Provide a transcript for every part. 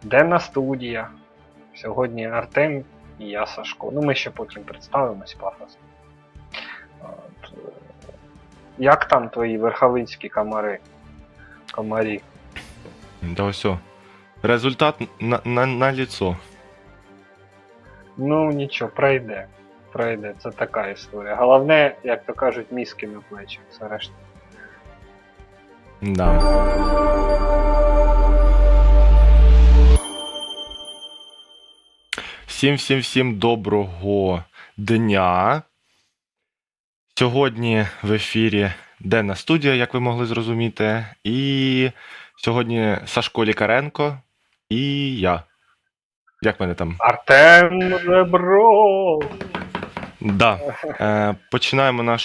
Денна студія. Сьогодні Артем і я Сашко. Ну, ми ще потім представимось пафосно. Як там твої верховинські комарі? Да все. Результат на лицо. Ну нічого, пройде. Пройде, це така історія. Головне, як то кажуть, мізки на плечі. Все решта. Да. Всім доброго дня. Сьогодні в ефірі Денна студія, як ви могли зрозуміти. І сьогодні Сашко Лікаренко і я. Як мене там? Артем Ребро! Да. Починаємо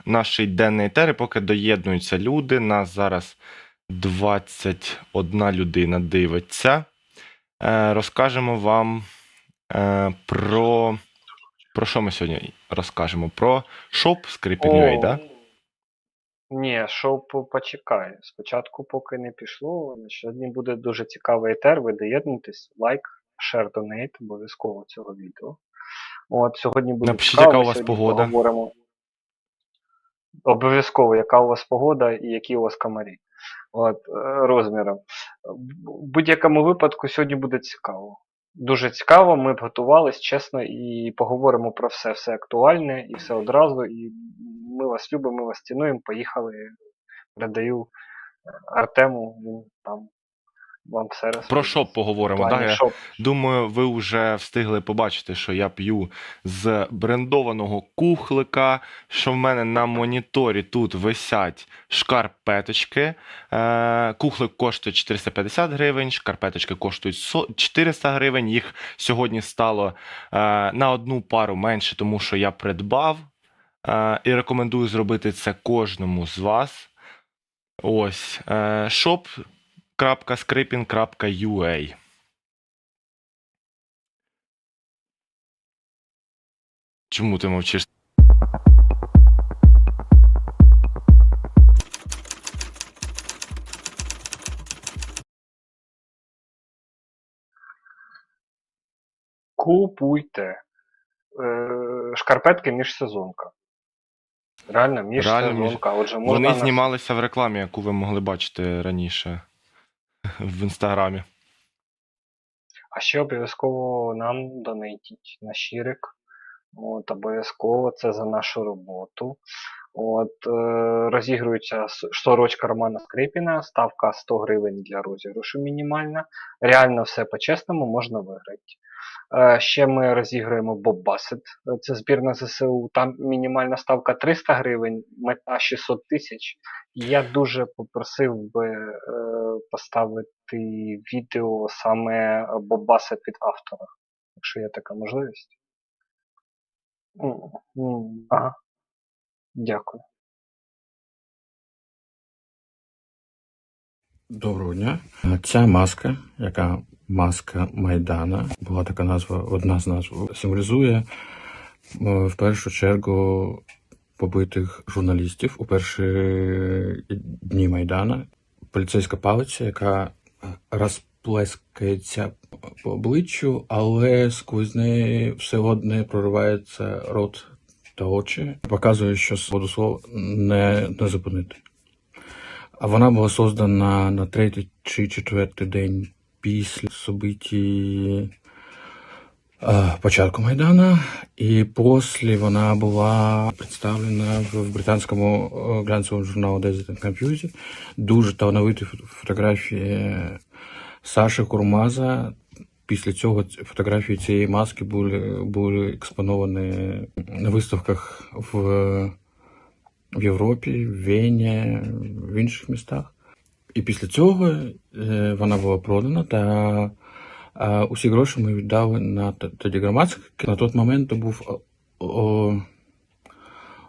наш денний етер, поки доєднуються люди. Нас зараз 21 людина дивиться. Розкажемо вам про що ми сьогодні розкажемо? Про шоп Scrippin.ua, да? Ні, шоп почекає. Спочатку, поки не пішло, сьогодні буде дуже цікавий етер. Ви доєднуйтесь, лайк, share, donate обов'язково цього відео. От, сьогодні буде Напишіть, цікаво. яка у вас погода. Поговоримо. Обов'язково, яка у вас погода і які у вас комарі. От, розміром. В будь-якому випадку сьогодні буде цікаво. Дуже цікаво, ми б готувались, чесно, і поговоримо про все актуальне і все одразу. І ми вас любимо, ми вас цінуємо. Поїхали. Передаю Артему, він там вам все розповідає. Про шоп поговоримо. Да? Шоп. Думаю, ви вже встигли побачити, що я п'ю з брендованого кухлика, що в мене на моніторі тут висять шкарпеточки. Кухлик коштує 450 гривень, шкарпеточки коштують 400 гривень. Їх сьогодні стало на одну пару менше, тому що я придбав. І рекомендую зробити це кожному з вас. Ось. Shop.scrippin.ua. Чому ти мовчиш? Купуйте. Шкарпетки міжсезонка. Реально, міжсезонка. Отже, можна Вони знімалися в рекламі, яку ви могли бачити раніше в інстаграмі. А ще обов'язково нам донейтіть на щирик. От, обов'язково це за нашу роботу. От, розігрується сорочка Романа Скрипіна, ставка 100 гривень для розіграшу мінімальна. Реально все по-чесному можна виграти. Ще ми розіграємо Bob Bassett, це збірна ЗСУ, там мінімальна ставка 300 гривень, мета 600 тисяч. Я дуже попросив би поставити відео саме Bob Bassett від автора, якщо є така можливість. Ага. Дякую. Доброго дня. Ця маска, яка маска Майдана, була така назва, одна з назв, символізує в першу чергу побитих журналістів у перші дні Майдана. Поліцейська палиця, яка розплескається по обличчю, але сквозь неї все одне проривається рот та очі. Показує, що свободу слова не зупинити. А вона була создана на третій чи четвертий день після событий початку Майдана. І після вона була представлена в британському глянцевому журналі Desert and Compute. Дуже талановиті фотографії Саші Курмаза. Після цього фотографії цієї маски були експоновані на виставках в Європі, в Вені, в інших містах. І після цього вона була продана, та усі гроші ми віддали на тоді громадське. На той момент це був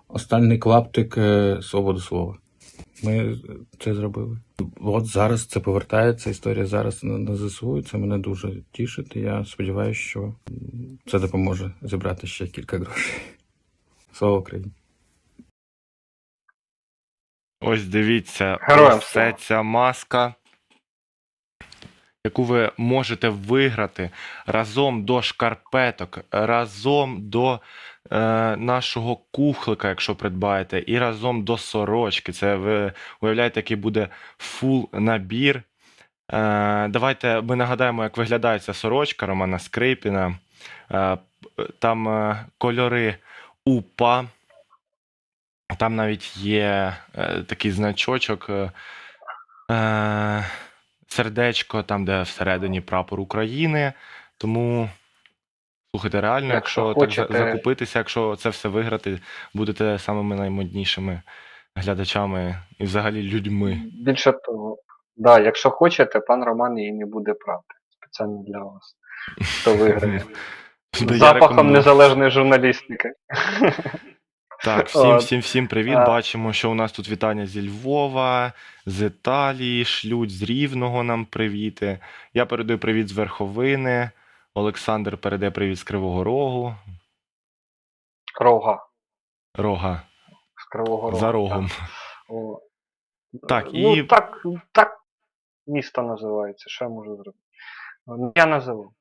останній клаптик свободи слова. Ми це зробили. От зараз це повертається, історія зараз на ЗСУ, і це мене дуже тішить. Я сподіваюся, що це допоможе зібрати ще кілька грошей. Слава Україні! Ось дивіться, Героям ось це ця маска. яку ви можете виграти разом до шкарпеток, разом до нашого кухлика, якщо придбаєте, і разом до сорочки. Це ви уявляєте, який буде фул набір. Давайте ми нагадаємо, як виглядає ця сорочка Романа Скрипіна. Там кольори УПА. Там навіть є такий значочок, сердечко, там, де всередині прапор України. Тому, слухайте, реально, Якщо якщо так хочете, закупитися, якщо це все виграти, будете самими наймоднішими глядачами і взагалі людьми. більше того, да, якщо хочете, пан Роман її не буде прати. Спеціально для вас. Хто виграє. Я Запахом рекомендую. незалежної журналістики. Так, От. всім привіт. А, Бачимо, що у нас тут вітання зі Львова, з Італії, шлють з Рівного нам привіти. Я передаю привіт з Верховини. Олександр передає привіт з Кривого Рогу. Рога. Рога. З Кривого Рога. За рогом. О. Так, Ну, і так місто називається. Що я можу зробити? Я називу.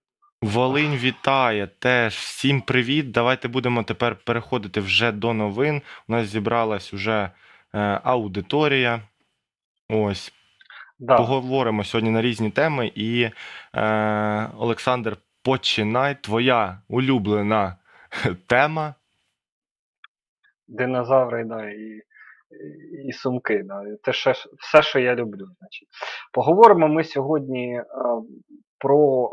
Волинь вітає теж. Всім привіт. Давайте будемо тепер переходити вже до новин. У нас зібралась уже аудиторія. Ось. Да. Поговоримо сьогодні на різні теми. І Олександр, починай. Твоя улюблена тема. Динозаври, да, і сумки. Да. Це все, що я люблю. Значить. Поговоримо ми сьогодні про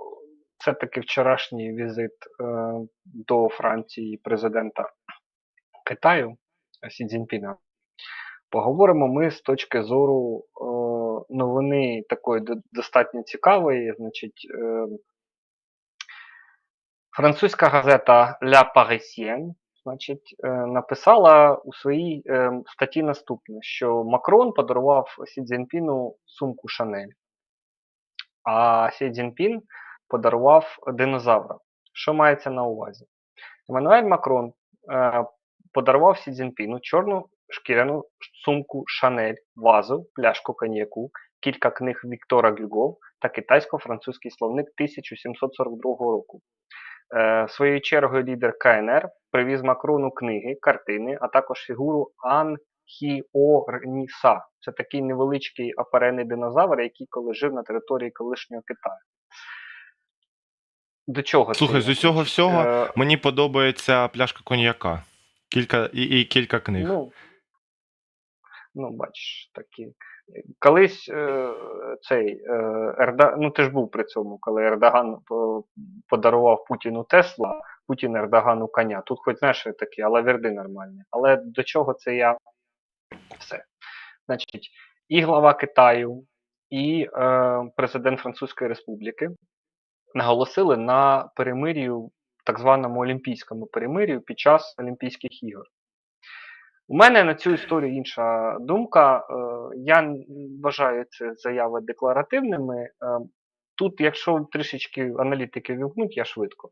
все-таки вчорашній візит до Франції президента Китаю Сі Цзіньпіна. Поговоримо ми з точки зору новини такої достатньо цікавої. Значить, французька газета La Parisienne, значить, написала у своїй статті наступне, що Макрон подарував Сі Цзіньпіну сумку Шанель, а Сі Цзіньпін подарував динозавра. Що мається на увазі? Еммануель Макрон подарував Сі Цзіньпіну чорну шкіряну сумку Шанель, вазу, пляшку коньяку, кілька книг Віктора Гюго та китайсько-французький словник 1742 року. Своєю чергою лідер КНР привіз Макрону книги, картини, а також фігуру Анхіорніса. Це такий невеличкий апарений динозавр, який коли жив на території колишнього Китаю. До чого це? Слухай, з усього всього Е, мені подобається пляшка коньяка. Кілька книг. Ну, бачиш, такі. Колись ну ти ж був при цьому, коли Ердоган подарував Путіну Тесла, Путін Ердогану коня. Тут хоч знаєш такі, алаверди нормальні. Але до чого це я все. Значить, і глава Китаю, і президент Французької Республіки наголосили на перемир'ю, так званому олімпійському перемир'ю під час Олімпійських ігор. У мене на цю історію інша думка. Я вважаю ці заяви декларативними. Тут, якщо трішечки аналітики вімкнуть, я швидко.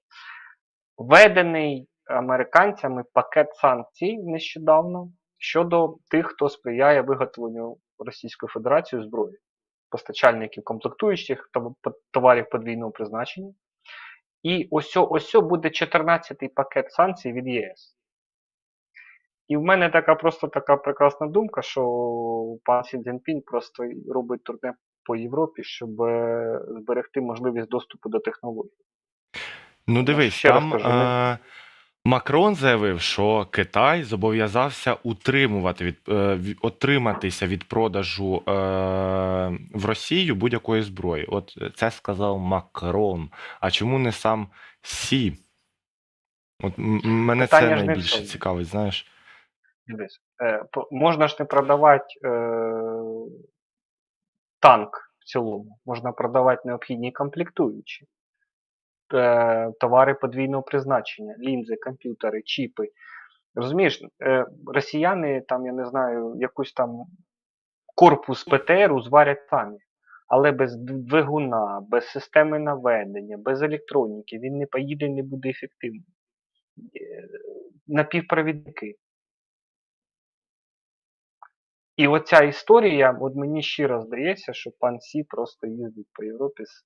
Введений американцями пакет санкцій нещодавно щодо тих, хто сприяє виготовленню Російською Федерацією зброї, постачальників комплектуючих товарів подвійного призначення. І ось буде 14-й пакет санкцій від ЄС. І в мене така прекрасна думка, що пан Сі Цзіньпін просто робить турне по Європі, щоб зберегти можливість доступу до технологій. Ну дивись, Ще раз там кажу, Макрон заявив, що Китай зобов'язався отриматися від продажу в Росію будь-якої зброї. От це сказав Макрон. А чому не сам Сі? От мене це питання ж не в найбільше цьому. цікавить, знаєш. Дивись, можна ж не продавати танк в цілому, можна продавати необхідні комплектуючі. Товари подвійного призначення, лінзи, комп'ютери, чіпи. Розумієш, росіяни, там, я не знаю, якусь там корпус ПТРу зварять самі. Але без двигуна, без системи наведення, без електроніки він не поїде і не буде ефективним. Напівпровідники. І оця історія, от мені щиро здається, що пан Сі просто їздить по Європі з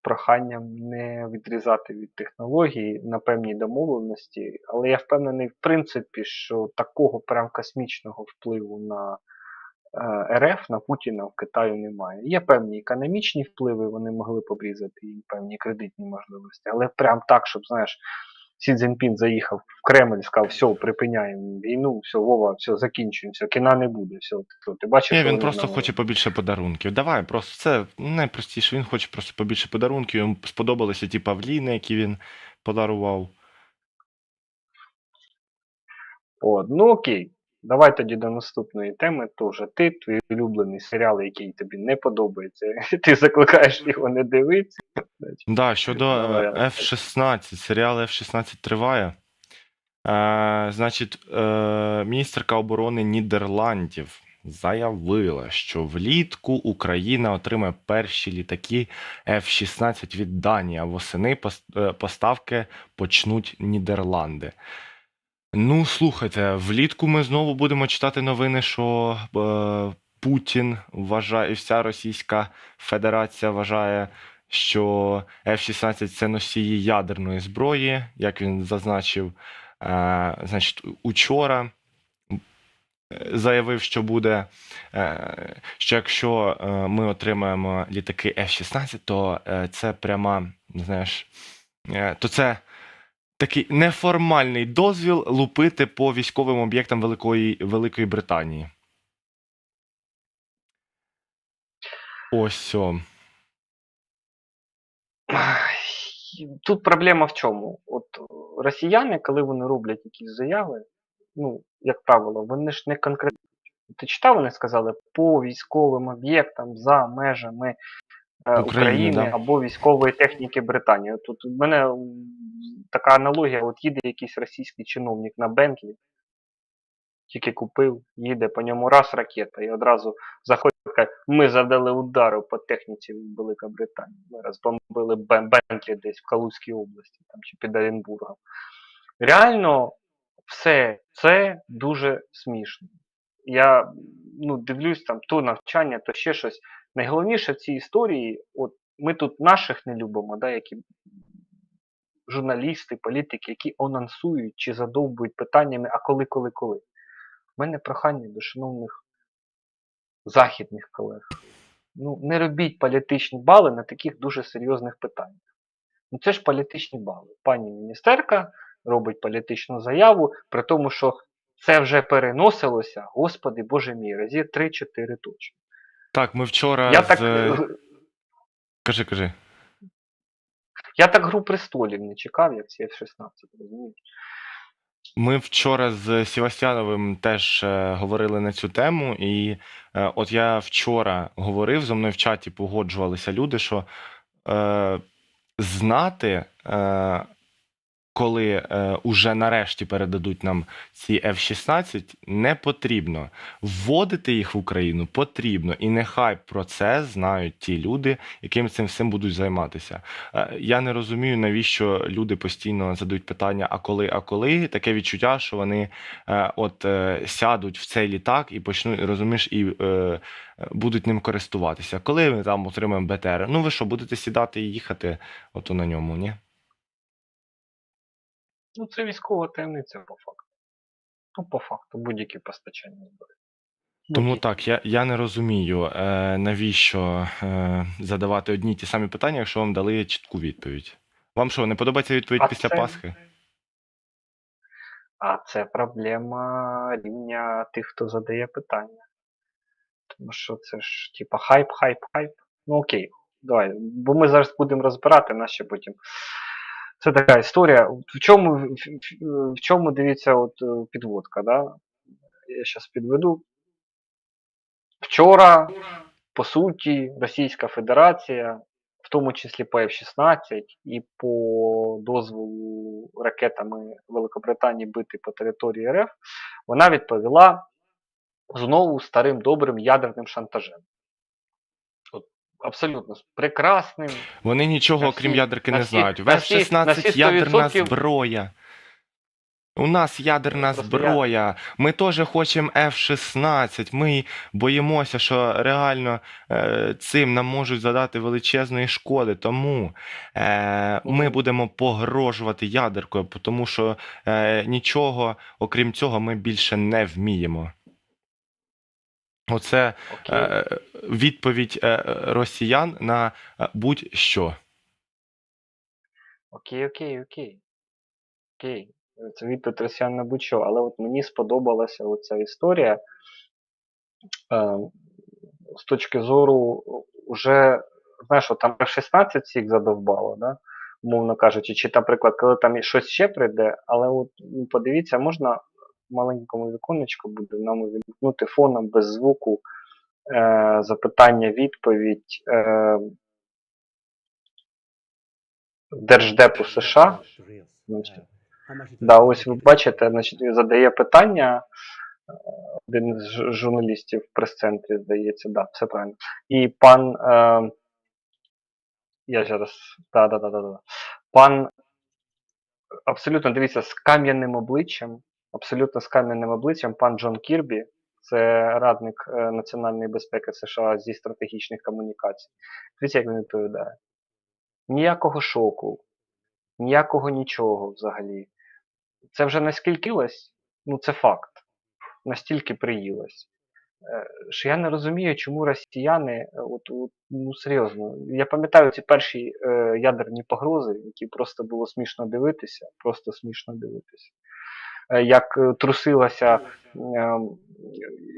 проханням не відрізати від технології на певній домовленості, але я впевнений, в принципі, що такого прям космічного впливу на РФ, на Путіна в Китаю немає. Є певні економічні впливи, вони могли б обрізати їм певні кредитні можливості, але прям так, щоб, знаєш, Сі Цзіньпін заїхав в Кремль, сказав, все, припиняємо війну, все, Вова, все, закінчуємо, все, кіна не буде, все, ти бачиш, Ні, що він вони просто знову. хоче побільше подарунків. Давай, просто це найпростіше. Він хоче просто побільше подарунків. Йому сподобалися ті павліни, які він подарував. От, ну окей. Давай тоді до наступної теми. То вже ти, твій улюблений серіал, який тобі не подобається. Ти закликаєш його не дивитися. Да, щодо Давай. F-16, серіал F-16 триває. Значить, міністерка оборони Нідерландів заявила, що влітку Україна отримає перші літаки F-16 від Данії, а восени поставки почнуть Нідерланди. Ну, слухайте, влітку ми знову будемо читати новини, що Путін вважає, і вся Російська Федерація вважає, що F-16 це носії ядерної зброї, як він зазначив, значить, учора заявив, що буде, що якщо ми отримаємо літаки F-16, то це пряма, знаєш, то це такий неформальний дозвіл лупити по військовим об'єктам Великої Британії. Ось о. Тут проблема в чому? От росіяни, коли вони роблять якісь заяви, ну, як правило, вони ж не конкретно. Ти читав, вони сказали, по військовим об'єктам за межами України да. або військової техніки Британії. Тут у мене така аналогія, от їде якийсь російський чиновник на Бентлі, тільки купив, їде, по ньому раз ракета, і одразу заходить, каже, ми завдали удару по техніці Велика Британія. Ми розбомбили Бентлі десь в Калузькій області там, чи під Оренбургом. Реально, все це дуже смішно. Я дивлюсь там то навчання, то ще щось. Найголовніше в цій історії, от ми тут наших не любимо, да, які журналісти, політики, які анонсують чи задовбують питаннями, а коли. У мене прохання до шановних західних колег. Ну, не робіть політичні бали на таких дуже серйозних питаннях. Ну це ж політичні бали. Пані міністерка робить політичну заяву, при тому, що це вже переносилося, господи, боже мій, разів 3-4 точно. Так, ми вчора Кажи. Я так «Гру престолів» не чекав, як ці F-16, розумієш? Ми вчора з Севастьяновим теж говорили на цю тему, і от я вчора говорив, зо мною в чаті погоджувалися люди, що знати, коли уже нарешті передадуть нам ці F-16, не потрібно. Вводити їх в Україну потрібно. І нехай про це знають ті люди, яким цим всім будуть займатися. Я не розумію, навіщо люди постійно задають питання, а коли? Таке відчуття, що вони сядуть в цей літак і почнуть, розумієш, і будуть ним користуватися. Коли ми там отримаємо БТР? Ну ви що, будете сідати і їхати ото на ньому, ні? Ну, це військова таємниця по факту. Ну, по факту, будь-які постачання зброї. Тому так, я не розумію, навіщо задавати одні й ті самі питання, якщо вам дали чітку відповідь. Вам що, не подобається відповідь після Пасхи? А це проблема рівня тих, хто задає питання. Тому що це ж, типа, хайп. Ну окей, давай, бо ми зараз будемо розбирати, нас ще потім. Це така історія. В чому дивіться, от підводка, да? Я зараз підведу. Вчора, по суті, Російська Федерація, в тому числі по F-16 і по дозволу ракетами Великобританії бити по території РФ, вона відповіла знову старим добрим ядерним шантажем. От, абсолютно прекрасним. Вони нічого, окрім ядерки, не знають. В F-16 ядерна зброя. У нас ядерна Просто зброя, ми теж хочемо F-16, ми боїмося, що реально цим нам можуть задати величезної шкоди, тому ми будемо погрожувати ядеркою, тому що нічого, окрім цього, ми більше не вміємо. Оце Окей. відповідь росіян на будь-що. Окей. Це відповідь росіян на будь-що. Але от мені сподобалася оця історія е, з точки зору уже, знаєш, от там F-16 всіх задовбало, да? Умовно кажучи, чи, наприклад, коли там щось ще прийде, але от подивіться, можна в маленькому віконечку буде нам увімкнути фоном без звуку запитання-відповідь Держдепу США. Значить, да, ось ви бачите, значить, задає питання один з журналістів в прес-центрі, здається, да, все правильно. І пан, я зараз, да. Пан, абсолютно, дивіться, з кам'яним обличчям, пан Джон Кірбі, це радник національної безпеки США зі стратегічних комунікацій. Дивіться, як він відповідає. Ніякого шоку, ніякого нічого взагалі. Це вже наскільки лось? Ну, це факт. Настільки приїлось. Що я не розумію, чому росіяни, ну серйозно, я пам'ятаю ці перші ядерні погрози, які просто було смішно дивитися,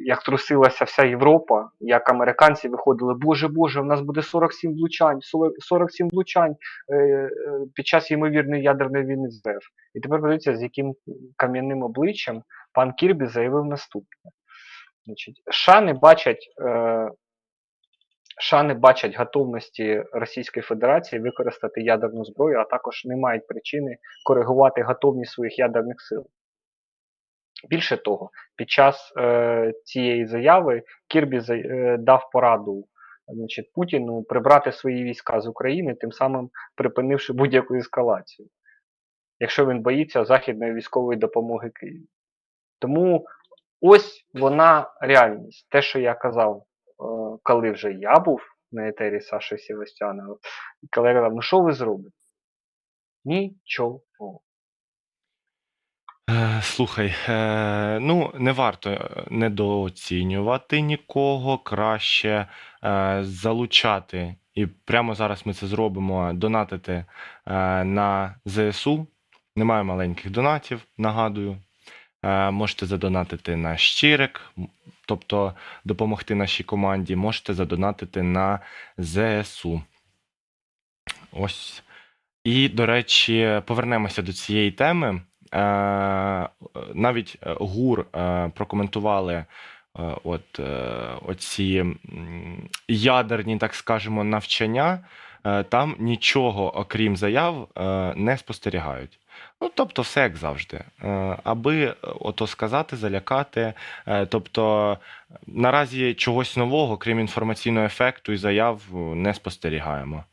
як трусилася вся Європа, як американці виходили, Боже, у нас буде 47 влучань під час ймовірної ядерної війни з РФ. І тепер подивіться, з яким кам'яним обличчям пан Кірбі заявив наступне. Значить, США не бачать готовності Російської Федерації використати ядерну зброю, а також не мають причини коригувати готовність своїх ядерних сил. Більше того, під час цієї заяви Кірбі дав пораду, значить, Путіну прибрати свої війська з України, тим самим припинивши будь-яку ескалацію, якщо він боїться західної військової допомоги Києву. Тому ось вона реальність. Те, що я казав, коли вже я був на етері Саші Севастьянова, коли я казав, ну що ви зробите? Нічого. Слухай, ну не варто недооцінювати нікого, краще залучати, і прямо зараз ми це зробимо, донатити на ЗСУ. Немає маленьких донатів, нагадую. Можете задонатити на щирик, тобто допомогти нашій команді, можете задонатити на ЗСУ. Ось. І, до речі, повернемося до цієї теми. Навіть ГУР прокоментували оці ядерні, так скажемо, навчання. Там нічого, окрім заяв, не спостерігають. Ну, тобто, все як завжди. Аби ото сказати, залякати. Тобто, наразі чогось нового, крім інформаційного ефекту і заяв, не спостерігаємо.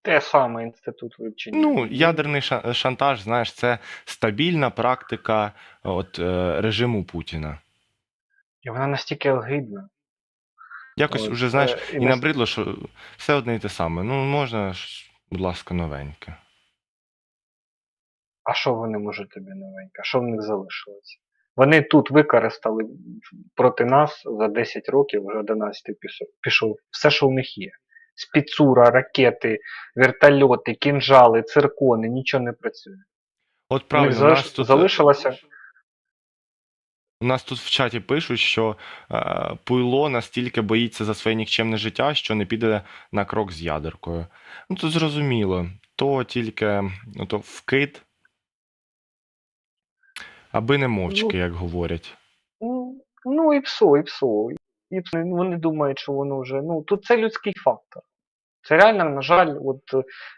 Те саме інститут вивчення. Ну, ядерний шантаж, знаєш, це стабільна практика режиму Путіна. І вона настільки огидна. Якось От, уже, знаєш, і і набридло, що все одне і те саме. Ну, можна, будь ласка, новеньке. А що вони можуть тобі новеньке? Що в них залишилося? Вони тут використали проти нас за 10 років, вже 11 пішов, все, що в них є. Спіцура, ракети, вертольоти, кінжали, циркони, нічого не працює. От У них правильно, залишилося. У нас тут в чаті пишуть, що Пуйло настільки боїться за своє нікчемне життя, що не піде на крок з ядеркою. Ну, тут зрозуміло. То тільки вкид, аби не мовчки, як говорять. Ну і псо. Вони думають, що воно вже. Ну, тут це людський фактор. Це реально, на жаль,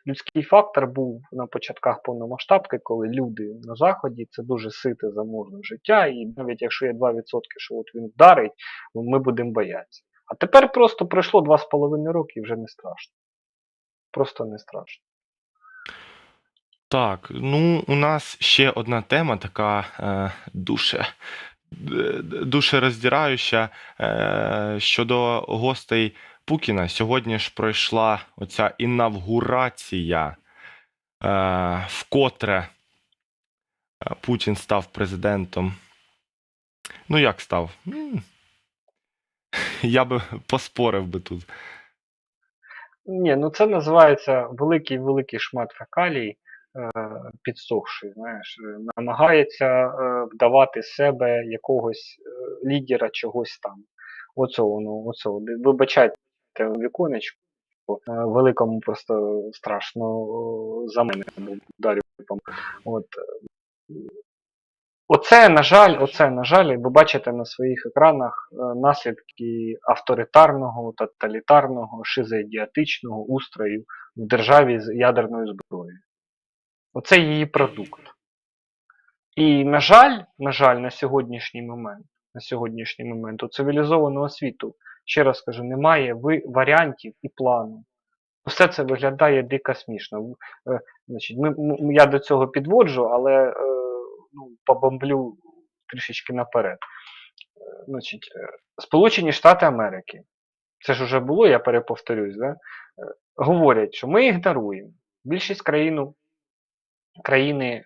людський фактор був на початках повномасштабки, коли люди на Заході, це дуже сите заможне життя, і навіть якщо є 2%, що от він вдарить, ми будемо боятися. А тепер просто пройшло 2,5 роки і вже не страшно. Просто не страшно. Так, ну у нас ще одна тема така душероздираюча щодо гостей Путіна. Сьогодні ж пройшла оця інавгурація, вкотре Путін став президентом. Ну, як став? Я би поспорив би тут. Ні, ну це називається великий шмат фекалій, підсохший, знаєш, намагається вдавати з себе якогось лідера чогось там. Оце воно. Вибачайте віконечко, великому просто страшно за мене був ударів. От. Оце, на жаль, ви бачите на своїх екранах наслідки авторитарного, тоталітарного, шизоідіотичного устрою в державі з ядерною зброєю. Оце її продукт. І, на жаль, на сьогоднішній момент у цивілізованого світу, ще раз кажу, немає варіантів і плану. Все це виглядає дико смішно. Значить, я до цього підводжу, але побомблю трішечки наперед. Значить, Сполучені Штати Америки, це ж вже було, я переповторюсь, да? Говорять, що ми ігноруємо. Більшість країни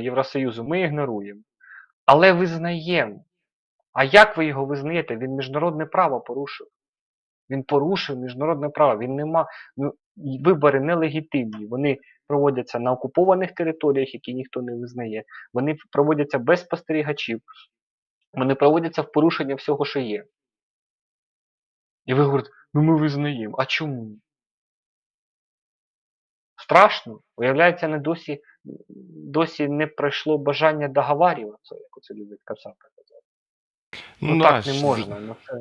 Євросоюзу ми ігноруємо. Але визнаємо. А як ви його визнаєте? Він міжнародне право порушив. Він порушив міжнародне право. Вибори нелегітимні. Вони проводяться на окупованих територіях, які ніхто не визнає. Вони проводяться без спостерігачів. Вони проводяться в порушення всього, що є. І ви говорите, ну ми визнаємо. А чому? Страшно. Виявляється, досі не пройшло бажання договарюватися, як оце любить казати. Ну так не можна. Ну, це...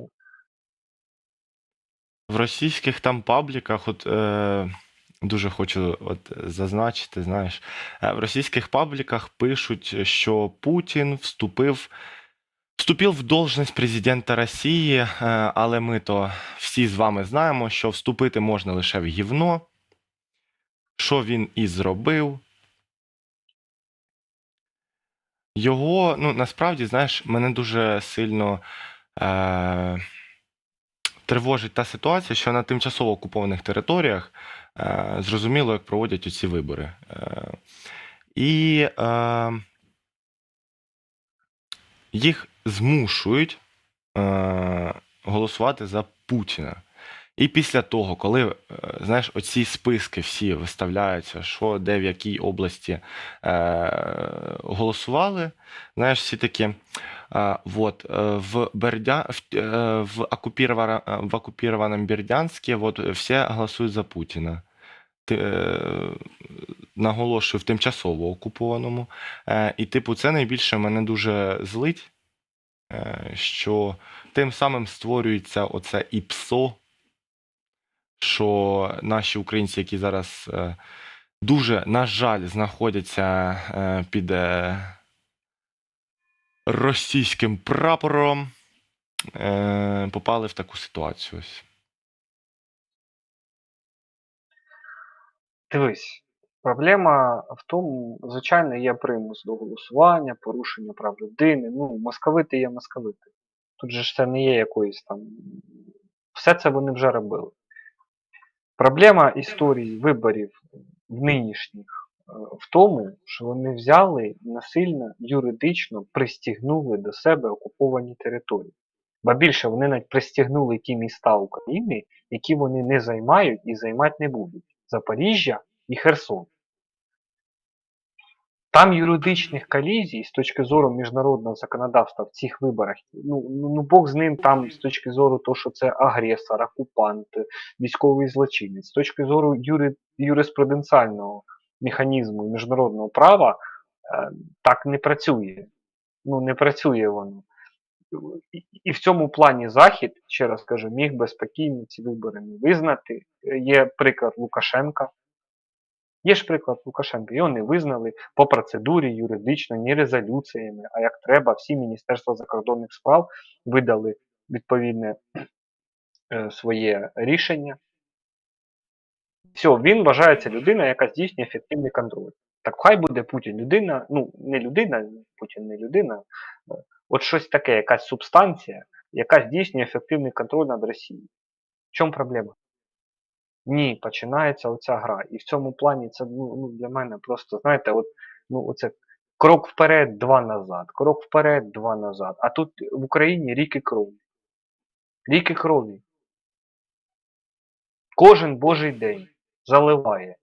В російських там пабліках, дуже хочу зазначити, знаєш, в російських пабліках пишуть, що Путін вступив в должність президента Росії, але ми то всі з вами знаємо, що вступити можна лише в гівно, що він і зробив. Його, ну, насправді, знаєш, мене дуже сильно тривожить та ситуація, що на тимчасово окупованих територіях зрозуміло, як проводять оці вибори. І їх змушують голосувати за Путіна. І після того, коли, знаєш, оці списки всі виставляються, що де в якій області голосували, знаєш, всі такі, в оккупированном Бердянске всі голосують за Путіна. Наголошую, в тимчасово окупованому. І, типу, це найбільше мене дуже злить, що тим самим створюється оце ІПСО, що наші українці, які зараз дуже, на жаль, знаходяться під російським прапором, попали в таку ситуацію. Дивись, проблема в тому, звичайно, є примус до голосування, порушення прав людини. Ну, московити є московити. Тут же ж це не є якоюсь там. Все це вони вже робили. Проблема історії виборів в нинішніх в тому, що вони взяли насильно, юридично пристігнули до себе окуповані території. Ба більше, вони навіть пристігнули ті міста України, які вони не займають і займати не будуть. Запоріжжя і Херсон. Там юридичних колізій з точки зору міжнародного законодавства в цих виборах, ну Бог з ним там з точки зору того, що це агресор, окупант, військовий злочинець, з точки зору юриспруденціального механізму міжнародного права так не працює. Ну не працює воно. І в цьому плані Захід, ще раз кажу, міг би спокійно ці вибори не визнати. Є приклад Лукашенка. Є ж приклад Лукашенка, його не визнали по процедурі юридично, ні резолюціями, а як треба, всі Міністерства закордонних справ видали відповідне своє рішення. Все, він вважається людина, яка здійснює ефективний контроль. Так хай буде Путін людина, ну не людина, Путін не людина, от щось таке, якась субстанція, яка здійснює ефективний контроль над Росією. В чому проблема? Ні, починається оця гра. І в цьому плані це для мене просто, знаєте, оце крок вперед, два назад, крок вперед, два назад. А тут в Україні ріки крові. Ріки крові. Кожен божий день заливає.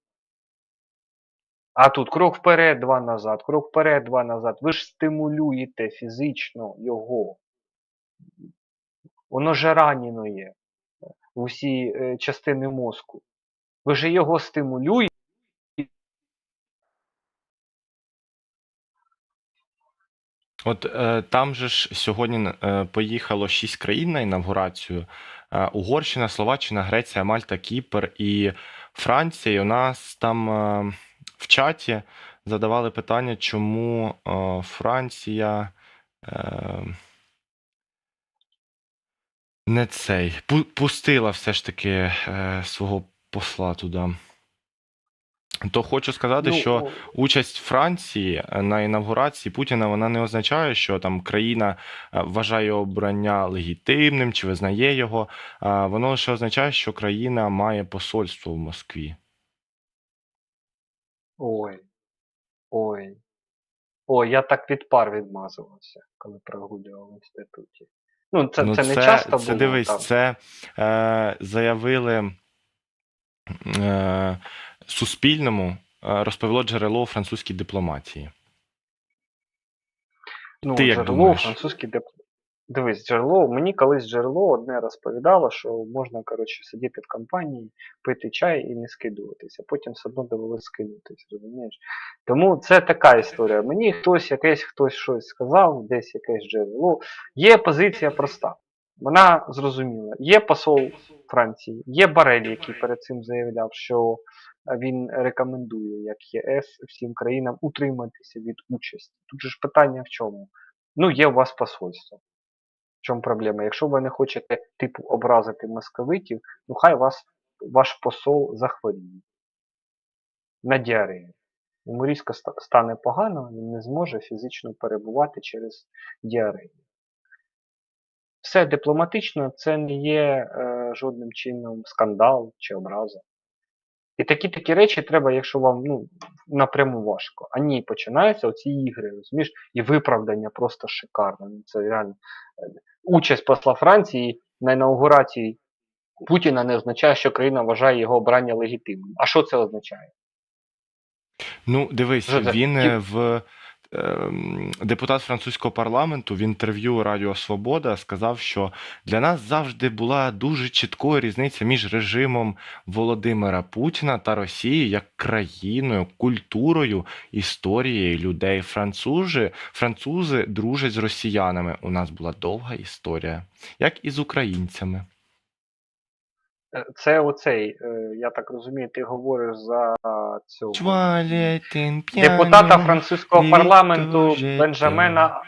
А тут крок вперед, два назад, крок вперед, два назад. Ви ж стимулюєте фізично його. Воно же ранено є в усі частини мозку. Ви ж його стимулюєте. От там же ж сьогодні поїхало 6 країн на інавгурацію: Угорщина, Словаччина, Греція, Мальта, Кіпр і Франція. І у нас там в чаті задавали питання, чому Франція не цей пустила все ж таки свого посла туди. То хочу сказати, що участь Франції на інавгурації Путіна, вона не означає, що там країна вважає обрання легітимним чи визнає його. Воно лише означає, що країна має посольство в Москві. Ой, ой. Ой, я так від пар відмазувався, коли прогулював в інституті. Ну, це не часто було. Дивись, там. це заявили Суспільному, розповіло джерело у французькій дипломатії. Ну, Ти як джерело думаєш? французькій дипломатії. Дивись, джерело, мені колись джерело одне розповідало, що можна, коротше, сидіти в компанії, пити чай і не скидуватися. Потім все одно довелося скинутися, розумієш? Тому це така історія. Мені хтось щось сказав, десь якесь джерело. Є позиція проста. Вона зрозуміла. Є посол Франції, є Борель, який перед цим заявляв, що він рекомендує, як ЄС, всім країнам утриматися від участі. Тут же ж питання в чому? Ну, є у вас посольство. В чому проблема? Якщо ви не хочете типу образити московитів, ну хай ваш посол захворіє на діарею. Йому різко стане погано, він не зможе фізично перебувати через діарею. Все дипломатично, це не є жодним чином скандал чи образа. І такі речі треба, якщо вам напряму важко. А ні, починаються оці ігри, розумієш, і виправдання просто шикарне. Це реально. Участь посла Франції на інаугурації Путіна не означає, що країна вважає його обрання легітимним. А що це означає? Ну, дивись, він депутат французького парламенту в інтерв'ю Радіо Свобода сказав, що для нас завжди була дуже чіткою різниця між режимом Володимира Путіна та Росією як країною, культурою, історією людей. Французи дружать з росіянами. У нас була довга історія, як і з українцями. Це оцей, я так розумію, ти говориш за цього депутата французького парламенту Бенджамена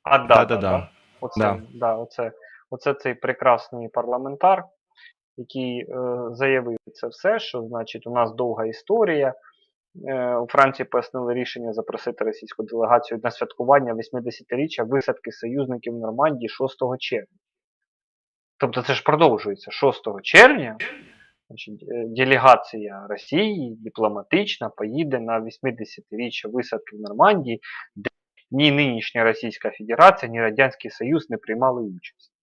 Аддада. Да. Оце цей прекрасний парламентар, який заявив це все, що значить у нас довга історія. У Франції пояснили рішення запросити російську делегацію на святкування 80-річчя висадки союзників в Нормандії 6 червня. Тобто це ж продовжується 6 червня. Значить, делегація Росії дипломатична поїде на 80-річчя висадки в Нормандії, де ні нинішня Російська Федерація, ні Радянський Союз не приймали участь.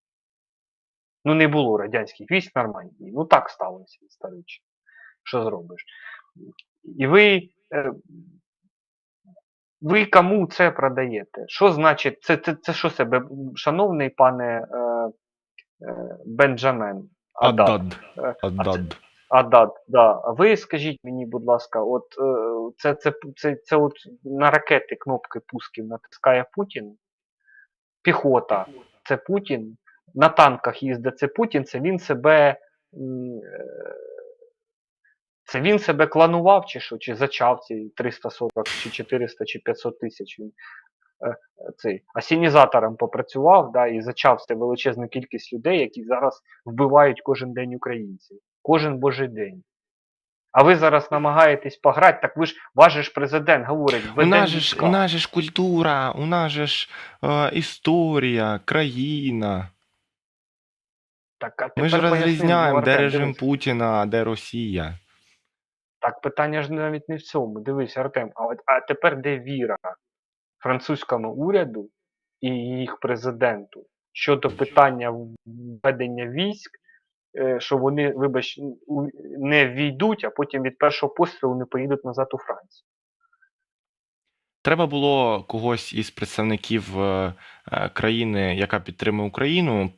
Ну не було радянських військ в Нормандії. Ну так сталося історично. Що зробиш? І ви кому це продаєте? Що значить, це що себе, шановний пане Бенджамен Аддад, да. А ви скажіть мені, будь ласка, от це от на ракети кнопки пусків натискає Путін, піхота це Путін, на танках їздить це Путін, це він себе кланував чи що, чи зачав ці 340, чи 400, чи 500 тисяч він асінізатором попрацював, да, і зачав це величезну кількість людей, які зараз вбивають кожен день українців. Кожен божий день. А ви зараз намагаєтесь пограти, так ви ж, ваш же ж президент говорить, У ведемо нас же ж, у війська. нас же ж культура, у нас же ж історія, країна. Так, а Ми ж тепер пояснив, ну, розрізняємо, де Артем, режим дивись. Путіна, а де Росія. Так, питання ж навіть не в цьому. Дивись, Артем, а тепер де віра французькому уряду і їх президенту щодо питання введення військ, що вони, вибач, не війдуть, а потім від першого пострілу не поїдуть назад у Францію. Треба було когось із представників країни, яка підтримує Україну,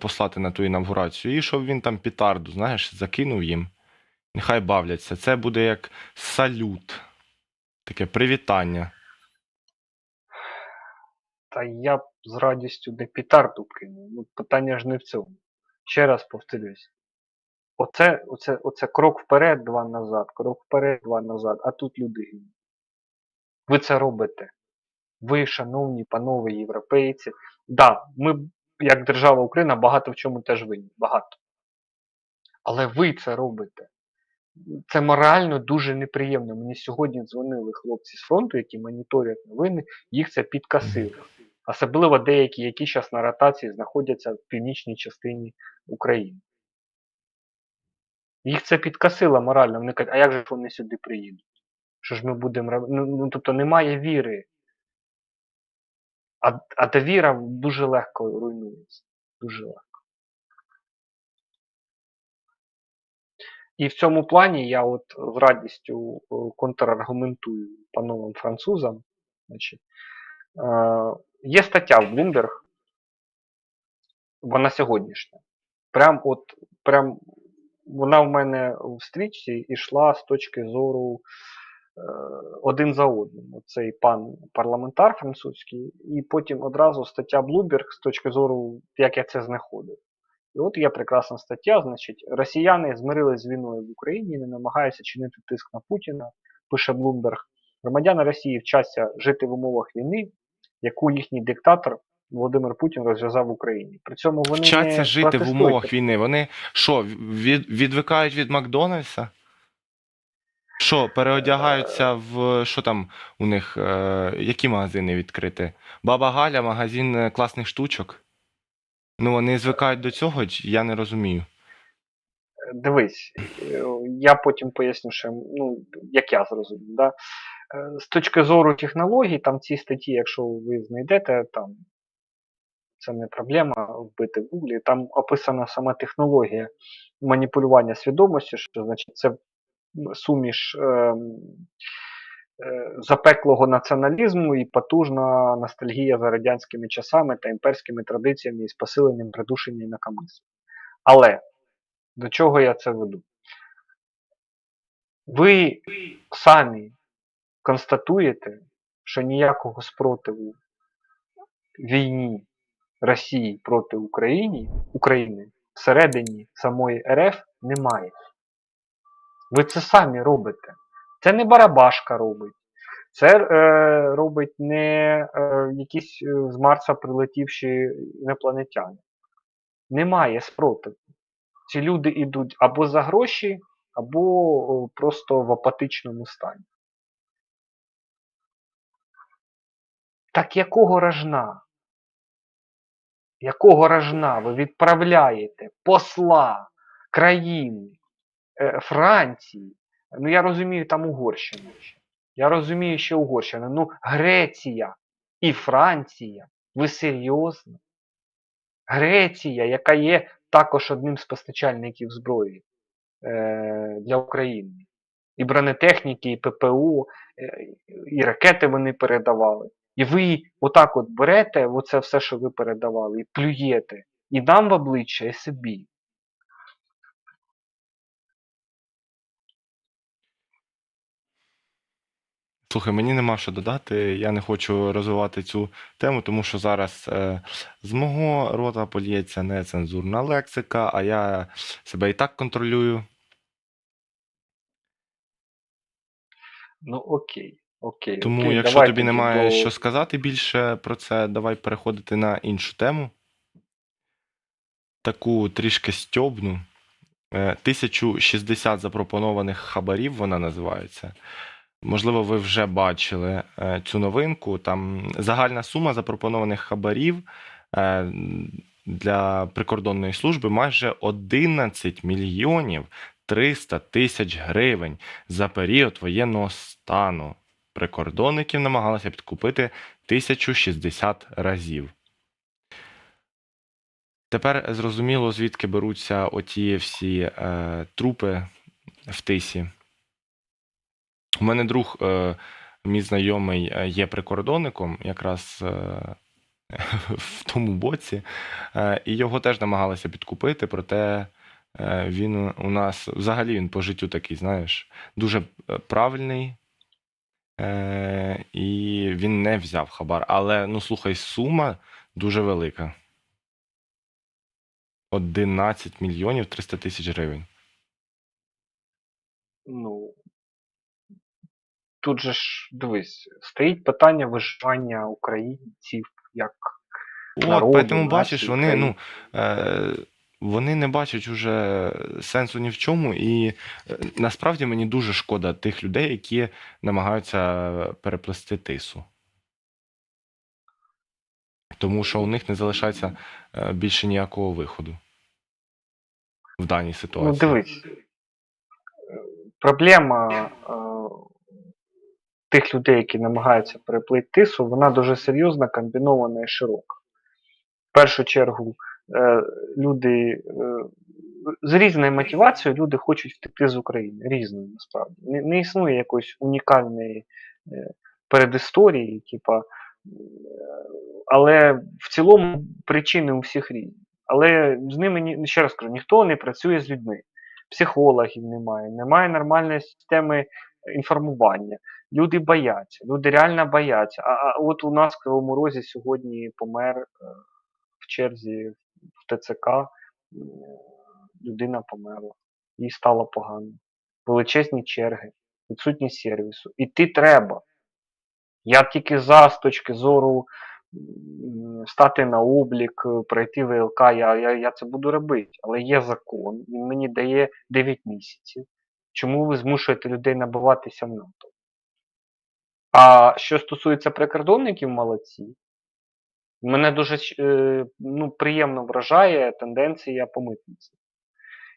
послати на ту інавгурацію, і щоб він там петарду, знаєш, закинув їм. Нехай бавляться. Це буде як салют, таке привітання. Та я б з радістю не петарду кинув. Ну, питання ж не в цьому. Ще раз повторюсь. Оце крок вперед, два назад, крок вперед, два назад, а тут люди гинуть. Ви це робите. Ви, шановні панове європейці. Да, ми, як держава Україна, багато в чому теж винні. Багато. Але ви це робите. Це морально дуже неприємно. Мені сьогодні дзвонили хлопці з фронту, які моніторять новини, їх це підкосило. Особливо деякі, які зараз на ротації знаходяться в північній частині України. Їх це підкосило морально. Вони кажуть, а як же вони сюди приїдуть? Що ж ми будемо робити? Ну, тобто немає віри. А довіра дуже легко руйнується. Дуже легко. І в цьому плані я от з радістю контраргументую пановим французам. Значить, є стаття в Bloomberg, вона сьогоднішня. Прям вона в мене в стрічці йшла з точки зору один за одним. Цей пан парламентар французький, і потім одразу стаття Bloomberg з точки зору, як я це знаходив. І от є прекрасна стаття, значить, росіяни змирились з війною в Україні, не намагаються чинити тиск на Путіна, пише Bloomberg. Громадяни Росії вчаться жити в умовах війни, яку їхній диктатор Володимир Путін розв'язав в Україні. При цьому вони Вчаться не жити в протестують. умовах війни. Вони що, відвикають від Макдональдса? Що, переодягаються в що там у них, які магазини відкрити? Баба Галя, магазин класних штучок. Ну, вони звикають до цього, я не розумію. Дивись, я потім поясню, що, ну, як я зрозумів. Да? З точки зору технологій, там ці статті, якщо ви знайдете, там це не проблема вбити в гуглі, там описана сама технологія маніпулювання свідомості, що значить це суміш запеклого націоналізму і потужна ностальгія за радянськими часами та імперськими традиціями із посиленням придушення і накамису. Але до чого я це веду? Ви самі констатуєте, що ніякого спротиву війні Росії проти України всередині самої РФ немає. Ви це самі робите. Це не Барабашка робить. Це робить не якісь з Марса прилетівші інопланетяни. Немає спротиву. Ці люди йдуть або за гроші, або просто в апатичному стані. Так якого рожна? Якого рожна ви відправляєте посла країни Франції? Ну я розумію, там Угорщина. Я розумію, що Угорщина. Ну Греція і Франція. Ви серйозно? Греція, яка є також одним з постачальників зброї для України. І бронетехніки, і ППО, і ракети вони передавали. І ви отак от берете оце все, що ви передавали, і плюєте. І нам в обличчя, і собі. Слухай, мені нема що додати, я не хочу розвивати цю тему, тому що зараз з мого рота поліється нецензурна лексика, а я себе і так контролюю. Ну окей. Тому, Окей, якщо давай тобі тоді немає що сказати більше про це, давай переходити на іншу тему. Таку трішки стьобну. 1060 запропонованих хабарів вона називається. Можливо, ви вже бачили цю новинку. Там загальна сума запропонованих хабарів для прикордонної служби майже 11 мільйонів 300 тисяч гривень за період воєнного стану. Прикордонників намагалися підкупити 1060 разів. Тепер зрозуміло, звідки беруться оті всі трупи в Тисі. У мене друг, мій знайомий, є прикордонником, якраз в тому боці, і його теж намагалися підкупити, проте він у нас, взагалі він по життю такий, знаєш, дуже правильний, і він не взяв хабар. Але, ну слухай, сума дуже велика. 11 мільйонів 300 тисяч гривень. Ну, тут же ж, дивись, стоїть питання виживання українців як народу, Поэтому бачиш, нації, вони, країни. вони не бачать уже сенсу ні в чому, і насправді мені дуже шкода тих людей, які намагаються переплести Тису. Тому що у них не залишається більше ніякого виходу в даній Ну, ситуації. дивись, проблема тих людей, які намагаються переплити Тису, вона дуже серйозна, комбінована і широка. В першу чергу, люди з різною мотивацією люди хочуть втекти з України. Різною, насправді. Не існує якоїсь унікальної передісторії, але в цілому причини у всіх різні. Але з ними, ще раз кажу, ніхто не працює з людьми. Психологів немає нормальної системи інформування. Люди бояться, люди реально бояться. А от у нас в Кривому Розі сьогодні помер в черзі в ТЦК, людина померла, їй стало погано. Величезні черги, відсутність сервісу. Іти треба. Я тільки з точки зору стати на облік, пройти ВЛК, я це буду робити. Але є закон, він мені дає 9 місяців. Чому ви змушуєте людей набиватися в НАТО? А що стосується прикордонників, молодці. Мене дуже приємно вражає тенденція по митниці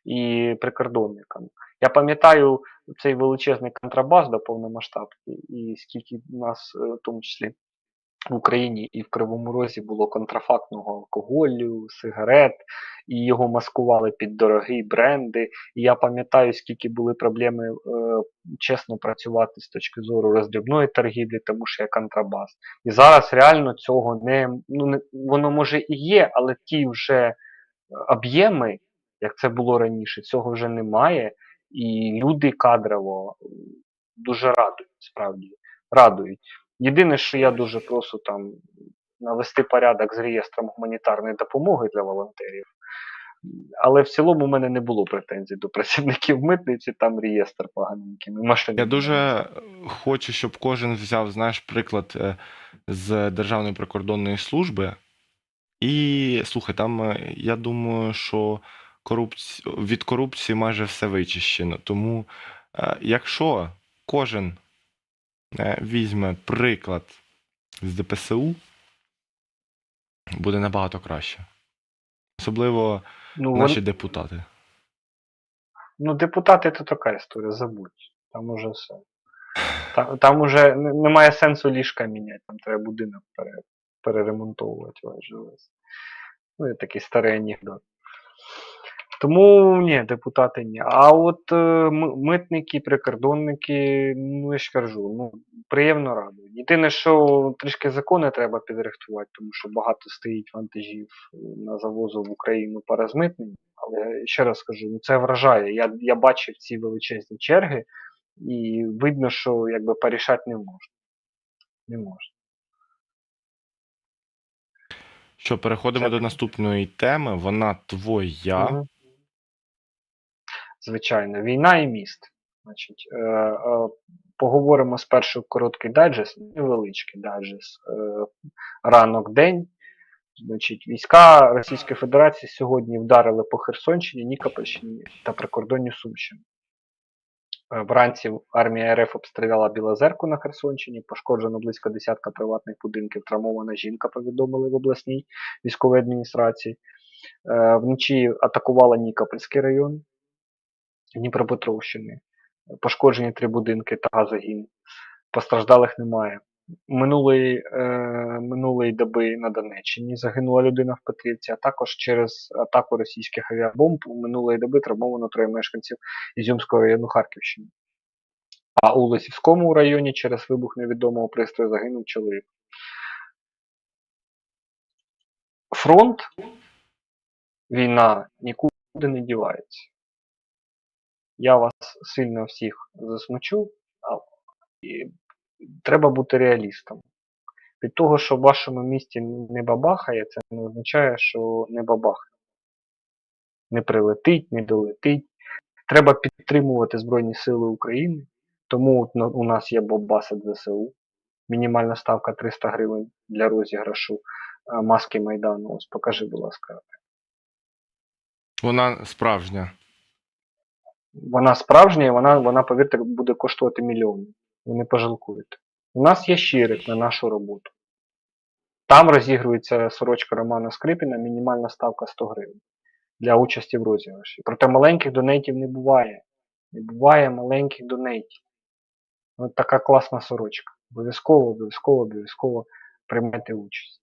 і прикордонникам. Я пам'ятаю цей величезний контрабас до повномасштабки, і скільки у нас, в тому числі в Україні і в Кривому Розі, було контрафактного алкоголю, сигарет, і його маскували під дорогі бренди. І я пам'ятаю, скільки були проблеми чесно працювати з точки зору роздрібної торгівлі, тому що є контрабас. І зараз реально цього воно може і є, але ті вже об'єми, як це було раніше, цього вже немає. І люди кадрово дуже радують, справді. Радують. Єдине, що я дуже прошу там навести порядок з реєстром гуманітарної допомоги для волонтерів. Але в цілому у мене не було претензій до працівників митниці, там реєстр поганенький. Я дуже хочу, щоб кожен взяв, знаєш, приклад з Державної прикордонної служби. І, слухай, там, я думаю, що від корупції майже все вичищено. Тому, якщо кожен візьме приклад з ДПСУ, буде набагато краще. Особливо наші депутати. Ну, депутати – це така історія, забудь. Там уже все. Там уже немає сенсу ліжка міняти, там треба будинок переремонтовувати весь. Ну, і такий старий анекдот. Тому, ні, депутати ні. А от митники, прикордонники, ну, я ж кажу, приємно радують. Єдине, що трішки закони треба підрихтувати, тому що багато стоїть вантажів на завозу в Україну по розмитненню. Але ще раз скажу, це вражає. Я бачив ці величезні черги, і видно, що якби порішати не можна. Не можна. Що, переходимо до наступної теми. Вона твоя. Угу. Звичайно, війна і міст. Значить, поговоримо спершу короткий дайджест, невеличкий дайджест. Ранок-день. Значить, війська Російської Федерації сьогодні вдарили по Херсонщині, Нікопольщині та прикордонні Сумщини. Вранці армія РФ обстріляла Білозерку на Херсонщині, пошкоджено близько десятка приватних будинків, травмована жінка, повідомили в обласній військовій адміністрації. Вночі атакувала Нікопольський район Дніпропетровщини. Пошкоджені 3 будинки та газогін. Постраждалих немає. Минулої доби на Донеччині загинула людина в Петрівці, а також через атаку російських авіабомб минулої доби травмовано 3 мешканців Ізюмського району Харківщини. А у Лисівському районі через вибух невідомого пристрою загинув чоловік. Фронт, війна нікуди не дівається. Я вас сильно всіх засмучу, і треба бути реалістом. Від того, що в вашому місті не бабахає, це не означає, що не бабахне. Не прилетить, не долетить. Треба підтримувати Збройні Сили України, тому у нас є Боббасет ЗСУ. Мінімальна ставка 300 гривень для розіграшу маски Майдану. Ось покажи, будь ласка. Вона справжня. Вона справжня, і вона, повірте, буде коштувати мільйони. Ви не пожалкуєте. У нас є щирик на нашу роботу. Там розігрується сорочка Романа Скрипіна, мінімальна ставка 100 гривень для участі в розіграші. Проте маленьких донейтів не буває. Не буває маленьких донейтів. Ось така класна сорочка. Обов'язково приймайте участь.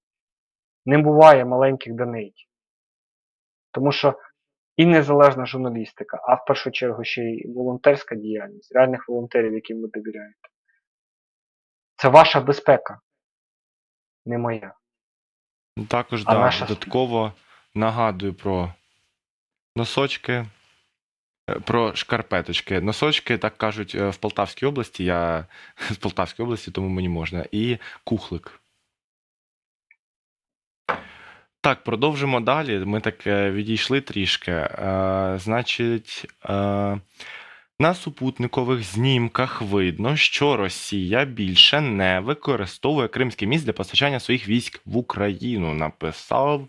Не буває маленьких донейтів. Тому що і незалежна журналістика, а в першу чергу ще й волонтерська діяльність, реальних волонтерів, яким ви довіряєте. Це ваша безпека, не моя. Також, додатково нагадую про носочки, про шкарпеточки. Носочки, так кажуть, в Полтавській області, я з Полтавської області, тому мені можна. І кухлик. Так, продовжимо далі. Ми так відійшли трішки. Значить, на супутникових знімках видно, що Росія більше не використовує Кримський міст для постачання своїх військ в Україну, написав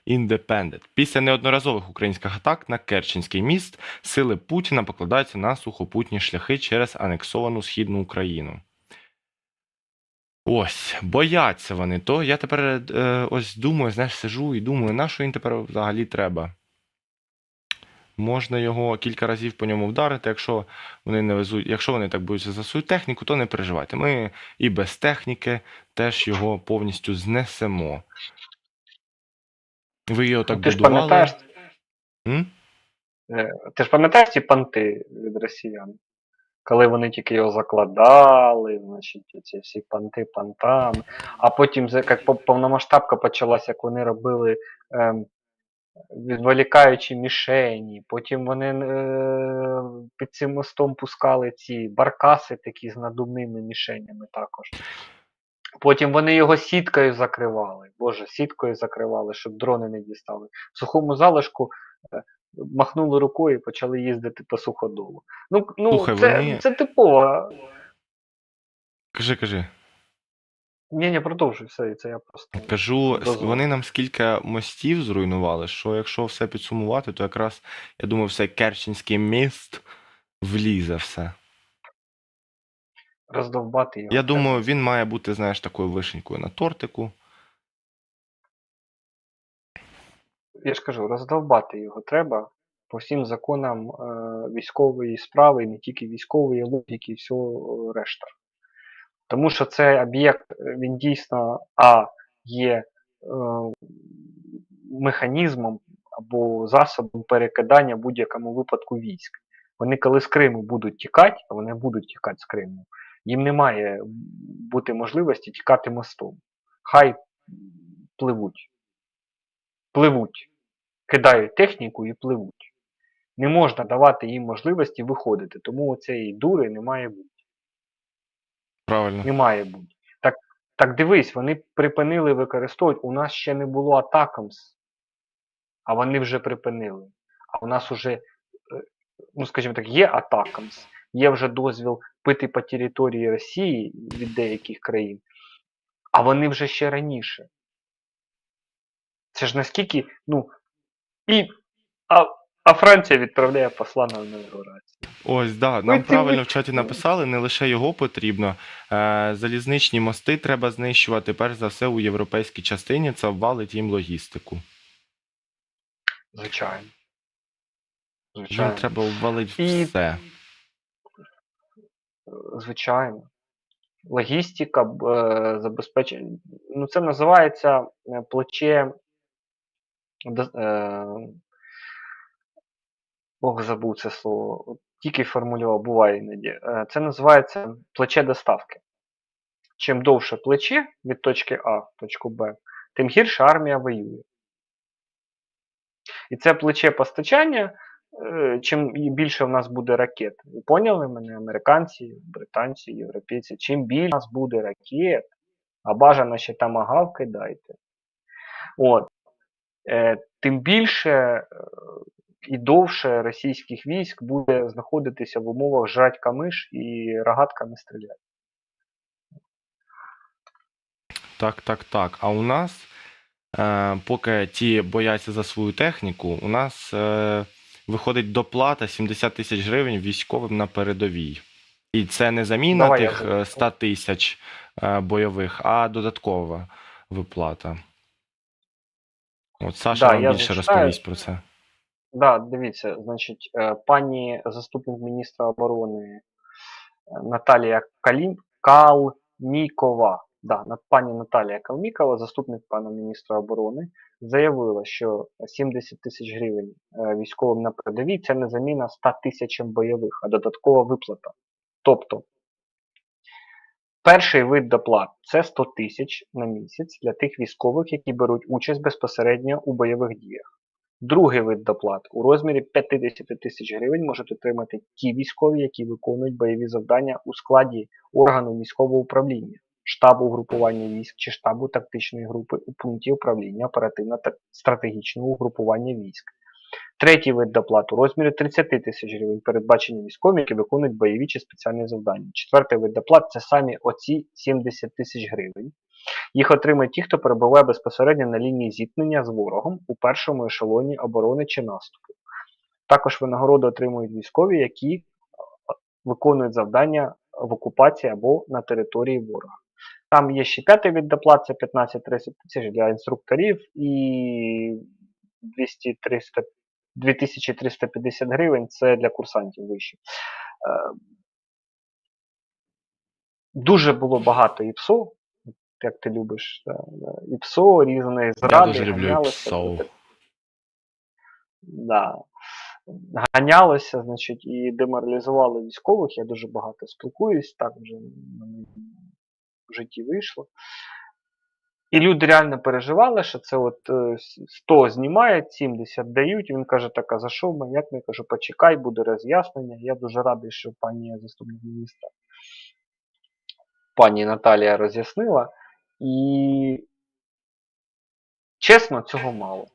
Independent. Після неодноразових українських атак на Керченський міст сили Путіна покладаються на сухопутні шляхи через анексовану Східну Україну. Ось, бояться вони. То я тепер ось думаю, знаєш, сижу і думаю, на що їм тепер взагалі треба? Можна його кілька разів по ньому вдарити, якщо вони так боються за свою техніку, то не переживайте. Ми і без техніки теж його повністю знесемо. Ви його так будували. Ти ж пам'ятаєш ці понти від росіян? Коли вони тільки його закладали, значить, ці всі понти понтами. А потім, як повномасштабка почалася, як вони робили відволікаючі мішені, потім вони під цим мостом пускали ці баркаси такі з надувними мішенями також. Потім вони його сіткою закривали. Боже, сіткою закривали, щоб дрони не дістали. В сухому залишку махнули рукою і почали їздити по суходолу. Слухай, це типово. Кажи. Ні, продовжуй все, це я просто... Кажу, вони нам скільки мостів зруйнували, що якщо все підсумувати, то якраз, я думаю, все Керченський міст влізе все. Роздовбати його. Я думаю, він має бути, знаєш, такою вишенькою на тортику. Я ж кажу, роздовбати його треба по всім законам військової справи, і не тільки військової логіки і всього решта. Тому що цей об'єкт, він дійсно є механізмом або засобом перекидання в будь-якому випадку військ. Вони коли з Криму будуть тікати, а вони будуть тікати з Криму, їм не має бути можливості тікати мостом. Хай пливуть. Кидають техніку і пливуть. Не можна давати їм можливості виходити, тому цієї дури не має бути. Правильно. Не має бути. Так дивись, вони припинили використовувати. У нас ще не було атакамс, а вони вже припинили. А у нас вже, скажімо так, є атакамс, є вже дозвіл пити по території Росії від деяких країн, а вони вже ще раніше. Це ж наскільки, ну, і, а, а Франція відправляє посла на інаугурацію. Ось, да, Ви нам ти правильно ви. в чаті написали, не лише його потрібно. Залізничні мости треба знищувати, перш за все, у європейській частині, це обвалить їм логістику. Звичайно. Їм Звичайно. треба обвалити І, все. звичайно. Логістика, забезпечення. Ну, це називається плече. Бог забув це слово. От тільки формулював, буває іноді. Це називається плече доставки. Чим довше плече від точки А в точку Б, тим гірше армія воює. І це плече постачання, чим більше в нас буде ракет. Ви поняли мене, американці, британці, європейці? Чим більше в нас буде ракет, а бажано ще тамагавки дайте. От, тим більше і довше російських військ буде знаходитися в умовах жрать камиш і рогатками стріляти. Так. А у нас, поки ті бояться за свою техніку, у нас виходить доплата 70 тисяч гривень військовим на передовій. І це не заміна Давай я тих буду. 100 тисяч бойових, а додаткова виплата. От Саша Да, вам я більше зачитаю. розповість про це. Да, дивіться, значить, пані заступник міністра оборони Наталія Калмікова, да, пані Наталія Калмікова, заступник пана міністра оборони, заявила, що 70 тисяч гривень військовим на передовій це не заміна 100 тисячам бойових, а додаткова виплата. Тобто, перший вид доплат це 100 тисяч на місяць для тих військових, які беруть участь безпосередньо у бойових діях. Другий вид доплат у розмірі 50 тисяч гривень можуть отримати ті військові, які виконують бойові завдання у складі органу міського управління, штабу угрупування військ чи штабу тактичної групи у пункті управління оперативно-стратегічного угрупування військ. Третій вид доплат у розмірі 30 тисяч гривень передбачені військові, які виконують бойові чи спеціальні завдання. Четвертий вид доплат це самі оці 70 тисяч гривень. Їх отримають ті, хто перебуває безпосередньо на лінії зіткнення з ворогом у першому ешелоні оборони чи наступу. Також винагороду отримують військові, які виконують завдання в окупації або на території ворога. Там є ще п'ятий вид доплат, це 15-30 тисяч для інструкторів і 2350 гривень це для курсантів вищих. Дуже було багато ІПСО, як ти любиш, ІПСО, різної Я зради, дуже люблю ганялося. ПСО. Да. Ганялося, значить, і деморалізували військових. Я дуже багато спілкуюсь, так вже в житті вийшло. І люди реально переживали, що це от 100 знімають, 70 дають. І він каже, так, а за що мені? Як мені кажу, почекай, буде роз'яснення. Я дуже радий, що пані заступник міністра, пані Наталія роз'яснила. І чесно, цього мало.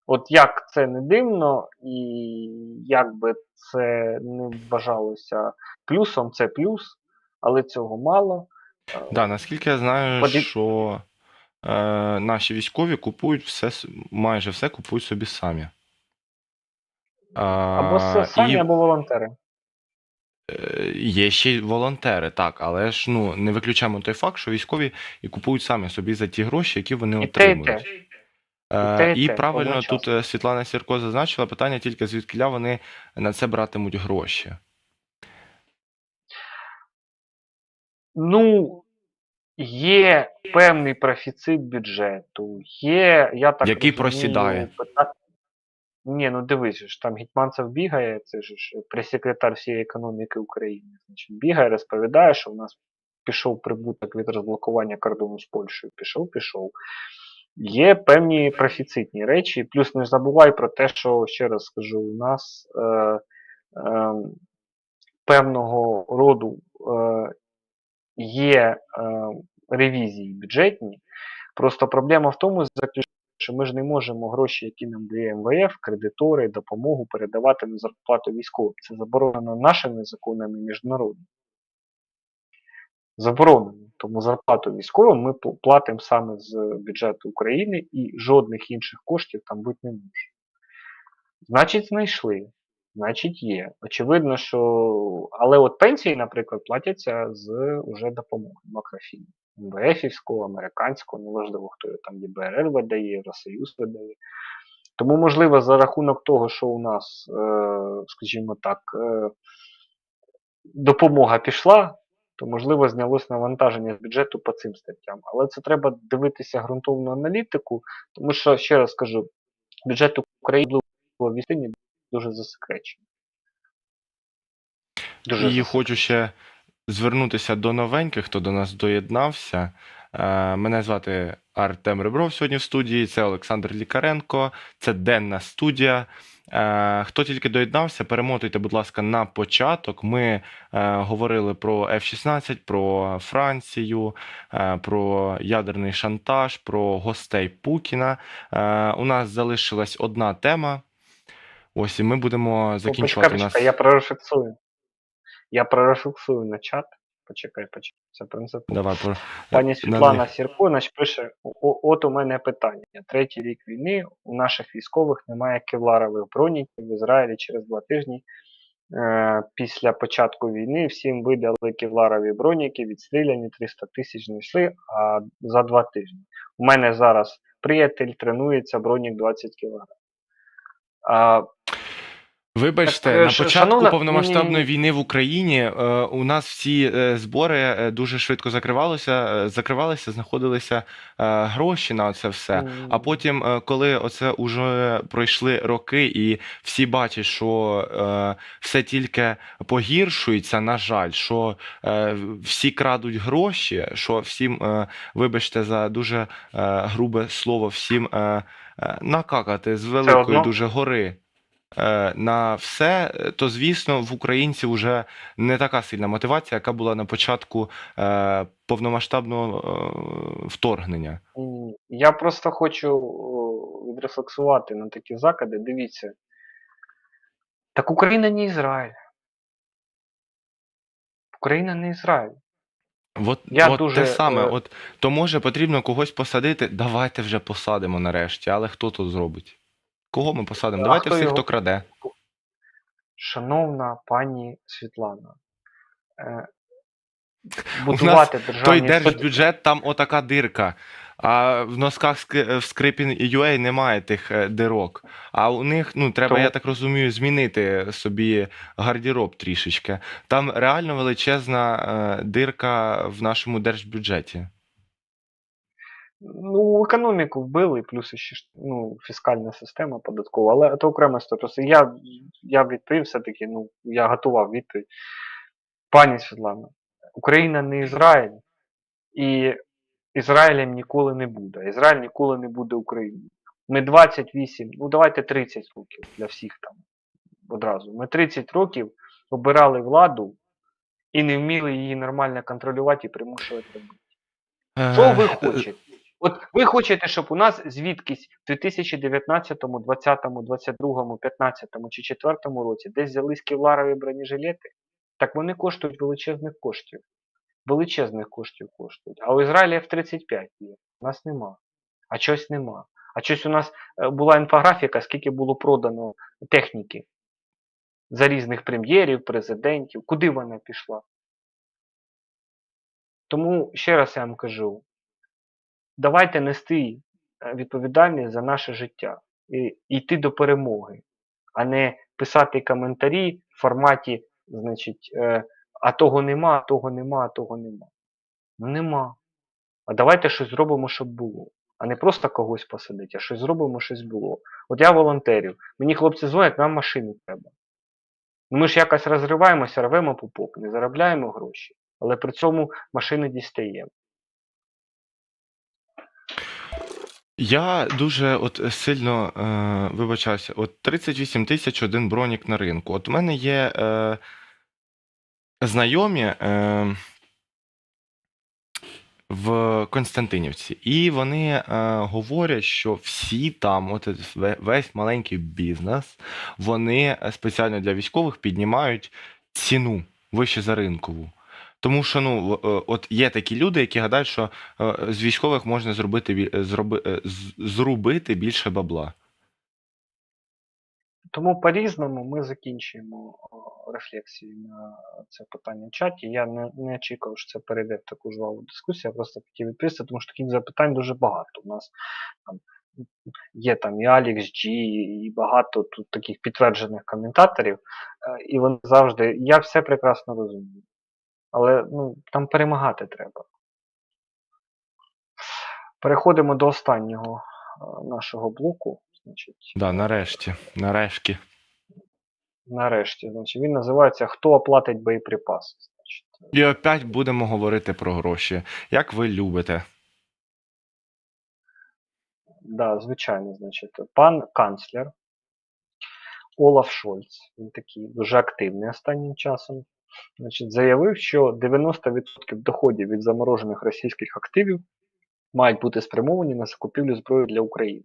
От як це не дивно, і як би це не вважалося плюсом, це плюс, але цього мало. Да, наскільки я знаю, що наші військові купують все, майже все купують собі самі. Або самі, або волонтери. Є ще й волонтери, так, але ж не виключаємо той факт, що військові і купують самі собі за ті гроші, які вони отримують. І правильно тут Світлана Сірко зазначила, питання тільки звідкіля вони на це братимуть гроші. Ну, є певний профіцит бюджету, є, я так який розумію, просідає. Ні, ну дивись, ж там Гетманцев бігає, це ж прес-секретар всієї економіки України. Значить, бігає, розповідає, що в нас пішов прибуток від розблокування кордону з Польщею. Пішов. Є певні профіцитні речі, плюс не забувай про те, що, ще раз скажу, у нас певного роду є ревізії бюджетні. Просто проблема в тому, що ми ж не можемо гроші, які нам дає МВФ, кредитори, допомогу передавати на зарплату військовим. Це заборонено нашими законами міжнародними. Заборонено. Тому зарплату військовим ми платимо саме з бюджету України і жодних інших коштів там бути не може. Значить, знайшли. Значить, є. Очевидно, що. Але от пенсії, наприклад, платяться з уже допомоги Макрофіну. МВФівського, американського, неважливо, хто його там ЄБРР видає, Євросоюз видає. Тому, можливо, за рахунок того, що у нас, скажімо так, допомога пішла, то, можливо, знялось навантаження з бюджету по цим статтям. Але це треба дивитися ґрунтовну аналітику, тому що, ще раз кажу, бюджет України в істині дуже засекречений. І хочу ще звернутися до новеньких, хто до нас доєднався. Мене звати Артем Ребров сьогодні в студії, це Олександр Лікаренко, це денна студія. Хто тільки доєднався, перемотуйте, будь ласка, на початок. Ми говорили про F-16, про Францію, про ядерний шантаж, про гостей Путіна. У нас залишилась одна тема. Ось, і ми будемо закінчувати Почекай, я прорефлексую на чат. Почекай. Це принципово. Давай, Пані Світлана Сірко пише: от у мене питання. 3-й рік війни, у наших військових немає кевларових броніків в Ізраїлі через 2 тижні. Після початку війни всім видали кевларові броніки, відстріляні, 300 тисяч знайшли за 2 тижні. У мене зараз приятель тренується, бронік 20 кг. Вибачте, Так, на початку повномасштабної ні. війни в Україні у нас всі збори дуже швидко закривалися, знаходилися гроші на це все. А потім, коли оце уже пройшли роки, і всі бачать, що все тільки погіршується, на жаль, що всі крадуть гроші, що всім, вибачте за дуже грубе слово, всім накакати з великої дуже гори на все, то, звісно, в українців вже не така сильна мотивація, яка була на початку повномасштабного вторгнення. Я просто хочу відрефлексувати на такі закиди. Дивіться. Так Україна не Ізраїль. Україна не Ізраїль. Те саме. То може потрібно когось посадити, давайте вже посадимо нарешті, але хто тут зробить? Кого ми посадимо? Давайте всіх, хто краде. Шановна пані Світлана, будувати державні... Той держбюджет, там отака дирка. А в носках в Скрипін.ua немає тих дирок. А у них, треба, я так розумію, змінити собі гардероб трішечки. Там реально величезна дирка в нашому держбюджеті. Економіку вбили, плюс ще фіскальна система податкова, але це окрема статус. Я відповів все-таки, я готував відповідь. Пані Світлана, Україна не Ізраїль, і Ізраїлем ніколи не буде. Ізраїль ніколи не буде Україною. Ми 28, давайте 30 років для всіх там одразу. Ми 30 років обирали владу і не вміли її нормально контролювати і примушувати робити. Що ви хочете? От ви хочете, щоб у нас звідкись в 2019, 2020, 2022, 2015 чи 2004 році десь взялись кевларові бронежилети? Так вони коштують величезних коштів. Величезних коштів коштують. А у Ізраїлі F-35 є. У нас нема. А чогось нема. А щось у нас була інфографіка, скільки було продано техніки за різних прем'єрів, президентів. Куди вона пішла? Тому, ще раз я вам кажу, давайте нести відповідальність за наше життя і йти до перемоги, а не писати коментарі в форматі, значить, а того нема, а того нема, а того нема. Нема. А давайте щось зробимо, щоб було. А не просто когось посадити, а щось зробимо, щось було. От я волонтерів. Мені хлопці дзвонять, нам машину треба. Ми ж якось розриваємося, рвемо пупок, не заробляємо гроші, але при цьому машини дістаємо. Я дуже сильно вибачаюся. 38 тисяч один бронік на ринку. От у мене є знайомі в Константинівці, і вони говорять, що всі там, весь маленький бізнес, вони спеціально для військових піднімають ціну вище за ринкову. Тому що от є такі люди, які гадають, що з військових можна зрубити більше бабла. Тому по-різному ми закінчуємо рефлексію на це питання в чаті. Я не очікував, що це перейде в таку жваву дискусію. Я просто хотів відповісти, тому що таких запитань дуже багато. У нас там є там і Alex G, і багато тут таких підтверджених коментаторів. І вони завжди. Я все прекрасно розумію. Але там перемагати треба. Переходимо до останнього нашого блоку. Значить, Да, нарешті. нарешті, значить, він називається «Хто оплатить боєприпаси?». Значить, І опять будемо говорити про гроші. Як ви любите? да, звичайно, значить, пан канцлер Олаф Шольц, він такий дуже активний останнім часом, значить, заявив, що 90% доходів від заморожених російських активів мають бути спрямовані на закупівлю зброї для України.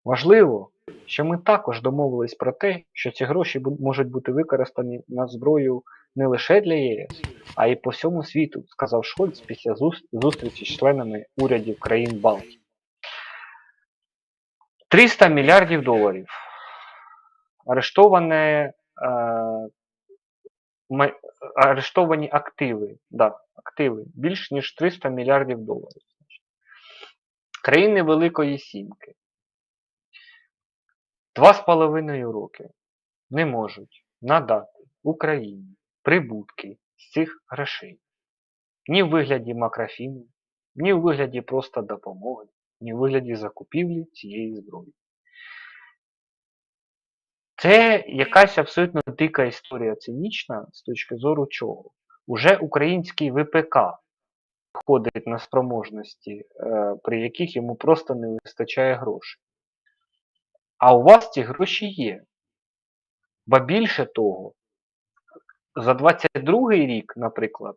Важливо, що ми також домовились про те, що ці гроші можуть бути використані на зброю не лише для ЄС, а й по всьому світу, сказав Шольц після зустрічі з членами урядів країн Балтії. 300 мільярдів доларів. Арештовані активи. Да, активи. Більш ніж 300 мільярдів доларів. Країни Великої Сімки 2,5 роки не можуть надати Україні прибутки з цих грошей. Ні в вигляді макрофіну, ні в вигляді просто допомоги, ні в вигляді закупівлі цієї зброї. Це якась абсолютно дика історія, цинічна з точки зору чого. Уже український ВПК входить на спроможності, при яких йому просто не вистачає грошей. А у вас ці гроші є. Ба більше того, за 22 рік, наприклад,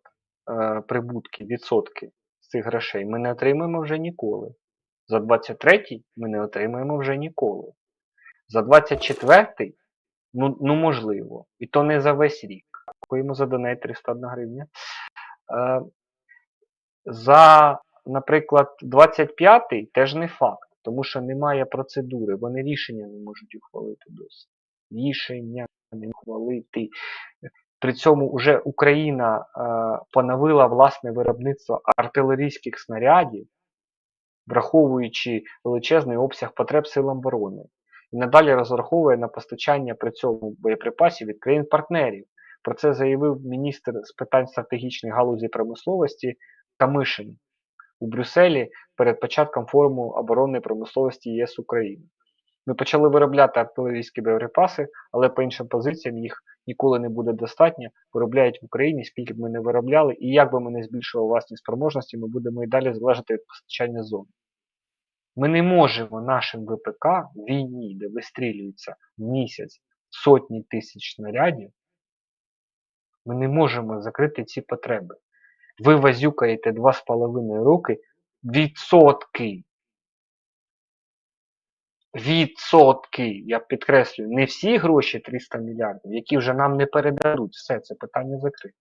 прибутки, відсотки з цих грошей ми не отримаємо вже ніколи. За 23-й ми не отримаємо вже ніколи. За 24-й, можливо. І то не за весь рік. Дякуємо за донейт 301 гривня. За, наприклад, 25-й теж не факт, тому що немає процедури, вони рішення не можуть ухвалити досі. Рішення не ухвалити. При цьому вже Україна поновила власне виробництво артилерійських снарядів, враховуючи величезний обсяг потреб сил оборони. І надалі розраховує на постачання при цьому боєприпасів від країн-партнерів. Про це заявив міністр з питань стратегічної галузі промисловості Камишин у Брюсселі перед початком форуму оборонної промисловості ЄС України. Ми почали виробляти артилерійські боєприпаси, але по іншим позиціям їх ніколи не буде достатньо. Виробляють в Україні, скільки б ми не виробляли, і як би ми не збільшували власні спроможності, ми будемо і далі залежати від постачання зон. Ми не можемо нашим ВПК в війні, де вистрілюються в місяць сотні тисяч снарядів, ми не можемо закрити ці потреби. Ви возюкаєте 2,5 роки відсотки. Відсотки, я підкреслюю, не всі гроші 300 мільярдів, які вже нам не передадуть. Все, це питання закрите.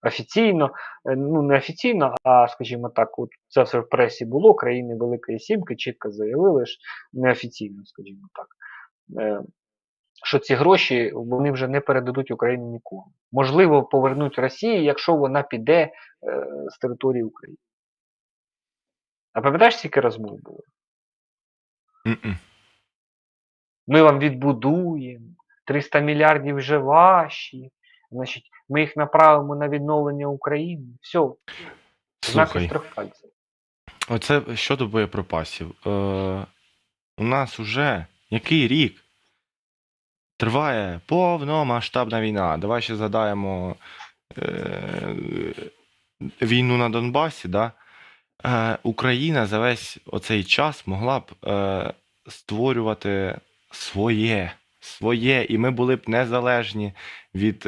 Офіційно, не офіційно, а, скажімо так, от це все в пресі було, країни Великої Сімки чітко заявили, що неофіційно, скажімо так, що ці гроші вони вже не передадуть Україні нікому. Можливо, повернуть Росії, якщо вона піде з території України. А пам'ятаєш, скільки розмов було? Ми вам відбудуємо, 300 мільярдів вже ваші, значить, ми їх направимо на відновлення України. Все. Знаки з трьох пальців. Оце щодо боєприпасів. У нас уже який рік триває повномасштабна війна. Давай ще згадаємо війну на Донбасі. Да? Україна за весь оцей час могла б створювати своє, і ми були б незалежні від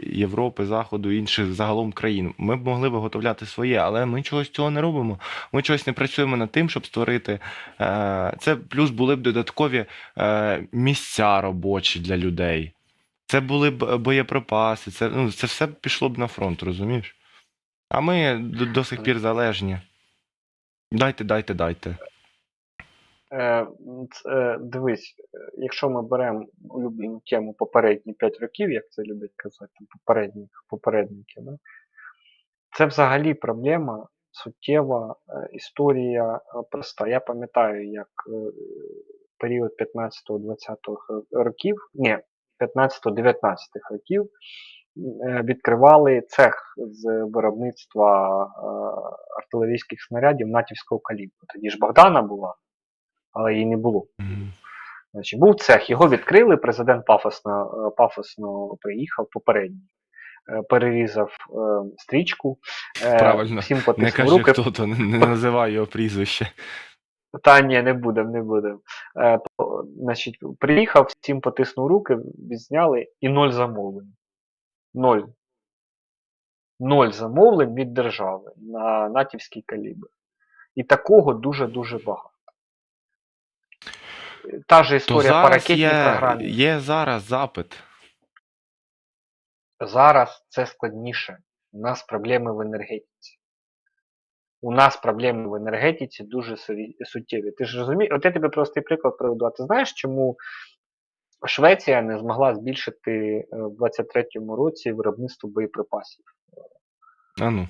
Європи, Заходу, інших загалом країн. Ми б могли виготовляти своє, але ми чогось цього не робимо. Ми чогось не працюємо над тим, щоб створити. Це плюс були б додаткові місця робочі для людей. Це були б боєприпаси, це все пішло б на фронт, розумієш? А ми до сих пір залежні. Дайте. Дивись, якщо ми беремо улюблену тему попередні 5 років, як це люблять казати, там, попередники, да? Це взагалі проблема суттєва, історія проста. Я пам'ятаю, як період 15-20 років, ні, 15-19 років відкривали цех з виробництва артилерійських снарядів натівського калібру. Тоді ж Богдана була, але її не було. Мгм. Значить, був цех, його відкрили, президент пафосно приїхав попередній, перерізав стрічку, Правильно, всім не потиснув кажи руки. хто то, не називай його прізвище. Та ні, не будемо. Значить, приїхав, всім потиснув руки, відзняли і 0 замовлень. 0. 0 замовлень від держави на натівський калібр. І такого дуже-дуже багато. Та же То історія по зараз ракетній програмі. є зараз запит. Зараз це складніше. У нас проблеми в енергетиці. У нас проблеми в енергетиці дуже суттєві. Ти ж розумієш, от я тобі простий приклад приведу. А ти знаєш, чому Швеція не змогла збільшити в 23-му році виробництво боєприпасів? А ну.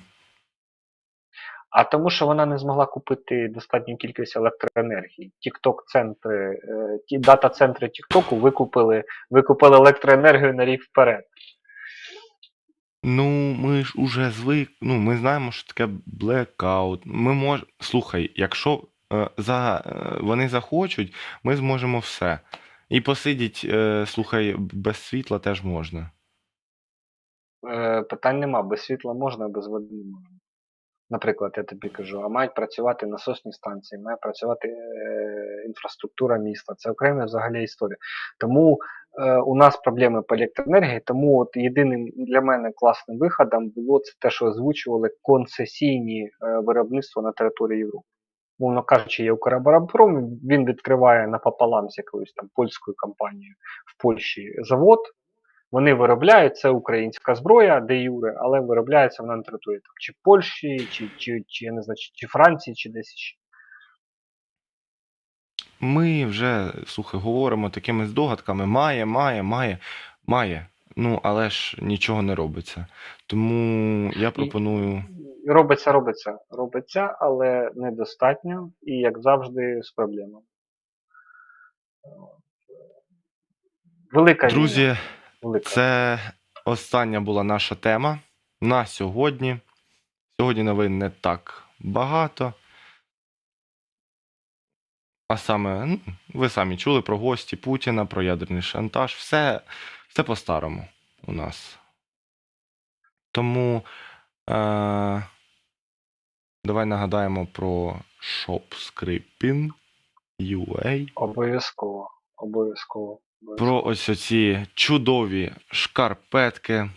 А тому, що вона не змогла купити достатню кількість електроенергії. Тікток-центри, ті дата-центри Тіктоку викупили електроенергію на рік вперед. Ну, ми ж уже ми знаємо, що таке блекаут. Слухай, якщо вони захочуть, ми зможемо все. І посидіть, слухай, без світла теж можна. Питань нема, без світла можна, без води не можна. Наприклад, я тобі кажу, а мають працювати насосні станції, має працювати інфраструктура міста. Це окрема взагалі історія. Тому у нас проблеми по електроенергії, тому от єдиним для мене класним виходом було це те, що озвучували концесійні виробництва на території Європи. Мовно кажучи, є Укроборонпром, він відкриває напополам з якоюсь там польською компанією в Польщі завод. Вони виробляють, це українська зброя, де юре, але виробляється вона на території там, чи Польщі, чи я не знаю, чи Франції, чи десь ще. Ми вже, слухай, говоримо такими здогадками, має. Ну, але ж нічого не робиться. Тому я пропоную. І робиться, але недостатньо, і як завжди, з проблемами. Велика війна. Друзі, Велика. це остання була наша тема на сьогодні. Сьогодні новин не так багато. А саме, ви самі чули про гості Путіна, про ядерний шантаж. Все по-старому у нас. Тому давай нагадаємо про shopscripting.ua. Обов'язково. Про ось оці чудові шкарпетки.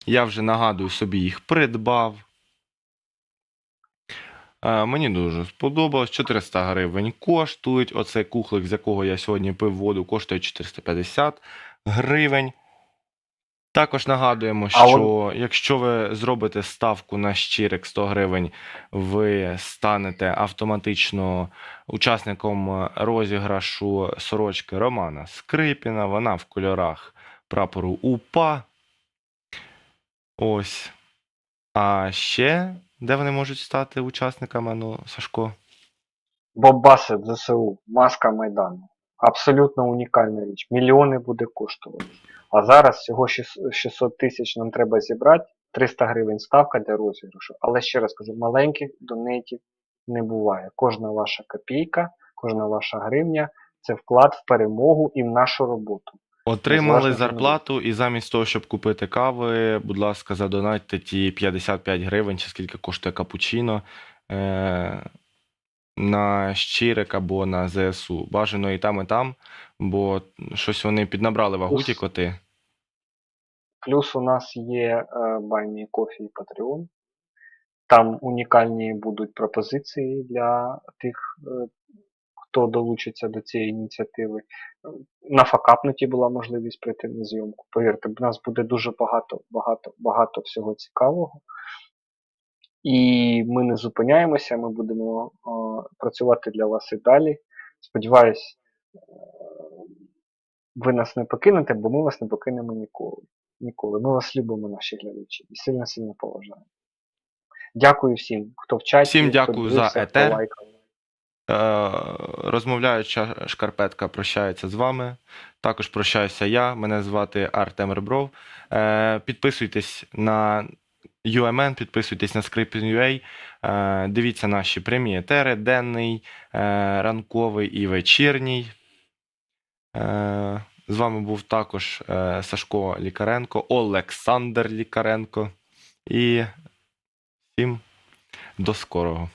Я вже нагадую собі їх придбав. Мені дуже сподобалось. 400 гривень коштують. Оцей кухлик, з якого я сьогодні пив воду, коштує 450 гривень. Також нагадуємо, що якщо ви зробите ставку на щирик 100 гривень, ви станете автоматично учасником розіграшу сорочки Романа Скрипіна. Вона в кольорах прапору УПА. Ось. А ще, де вони можуть стати учасниками, ну, Сашко? Бобаси ЗСУ, маска Майдану. Абсолютно унікальна річ. Мільйони буде коштувати. А зараз всього 600 тисяч нам треба зібрати. 300 гривень ставка для розіграшу. Але ще раз кажу, маленьких донейтів не буває. Кожна ваша копійка, кожна ваша гривня – це вклад в перемогу і в нашу роботу. Отримали зарплату і замість того, щоб купити кави, будь ласка, задонатьте ті 55 гривень, чи скільки коштує капучино, на щирик або на ЗСУ. Бажано і там, бо щось вони піднабрали вагу ті коти. Плюс у нас є Buy Me Coffee і Patreon. Там унікальні будуть пропозиції для тих, хто долучиться до цієї ініціативи. На факапнуті була можливість прийти на зйомку. Повірте, в нас буде дуже багато всього цікавого. І ми не зупиняємося, ми будемо працювати для вас і далі. Сподіваюсь, ви нас не покинете, бо ми вас не покинемо ніколи. Ніколи. Ми вас любимо, наші глядачі, і сильно поважаємо. Дякую всім, хто в чаті, Всім хто дякую за дивився, хто етер. лайкав. Розмовляюча шкарпетка прощається з вами. Також прощаюся я. Мене звати Артем Ребров. Підписуйтесь на UMN, підписуйтесь на Scripting.ua, дивіться наші прямі етери, денний, ранковий і вечірній. З вами був також Сашко Лікаренко, Олександр Лікаренко. І всім до скорого.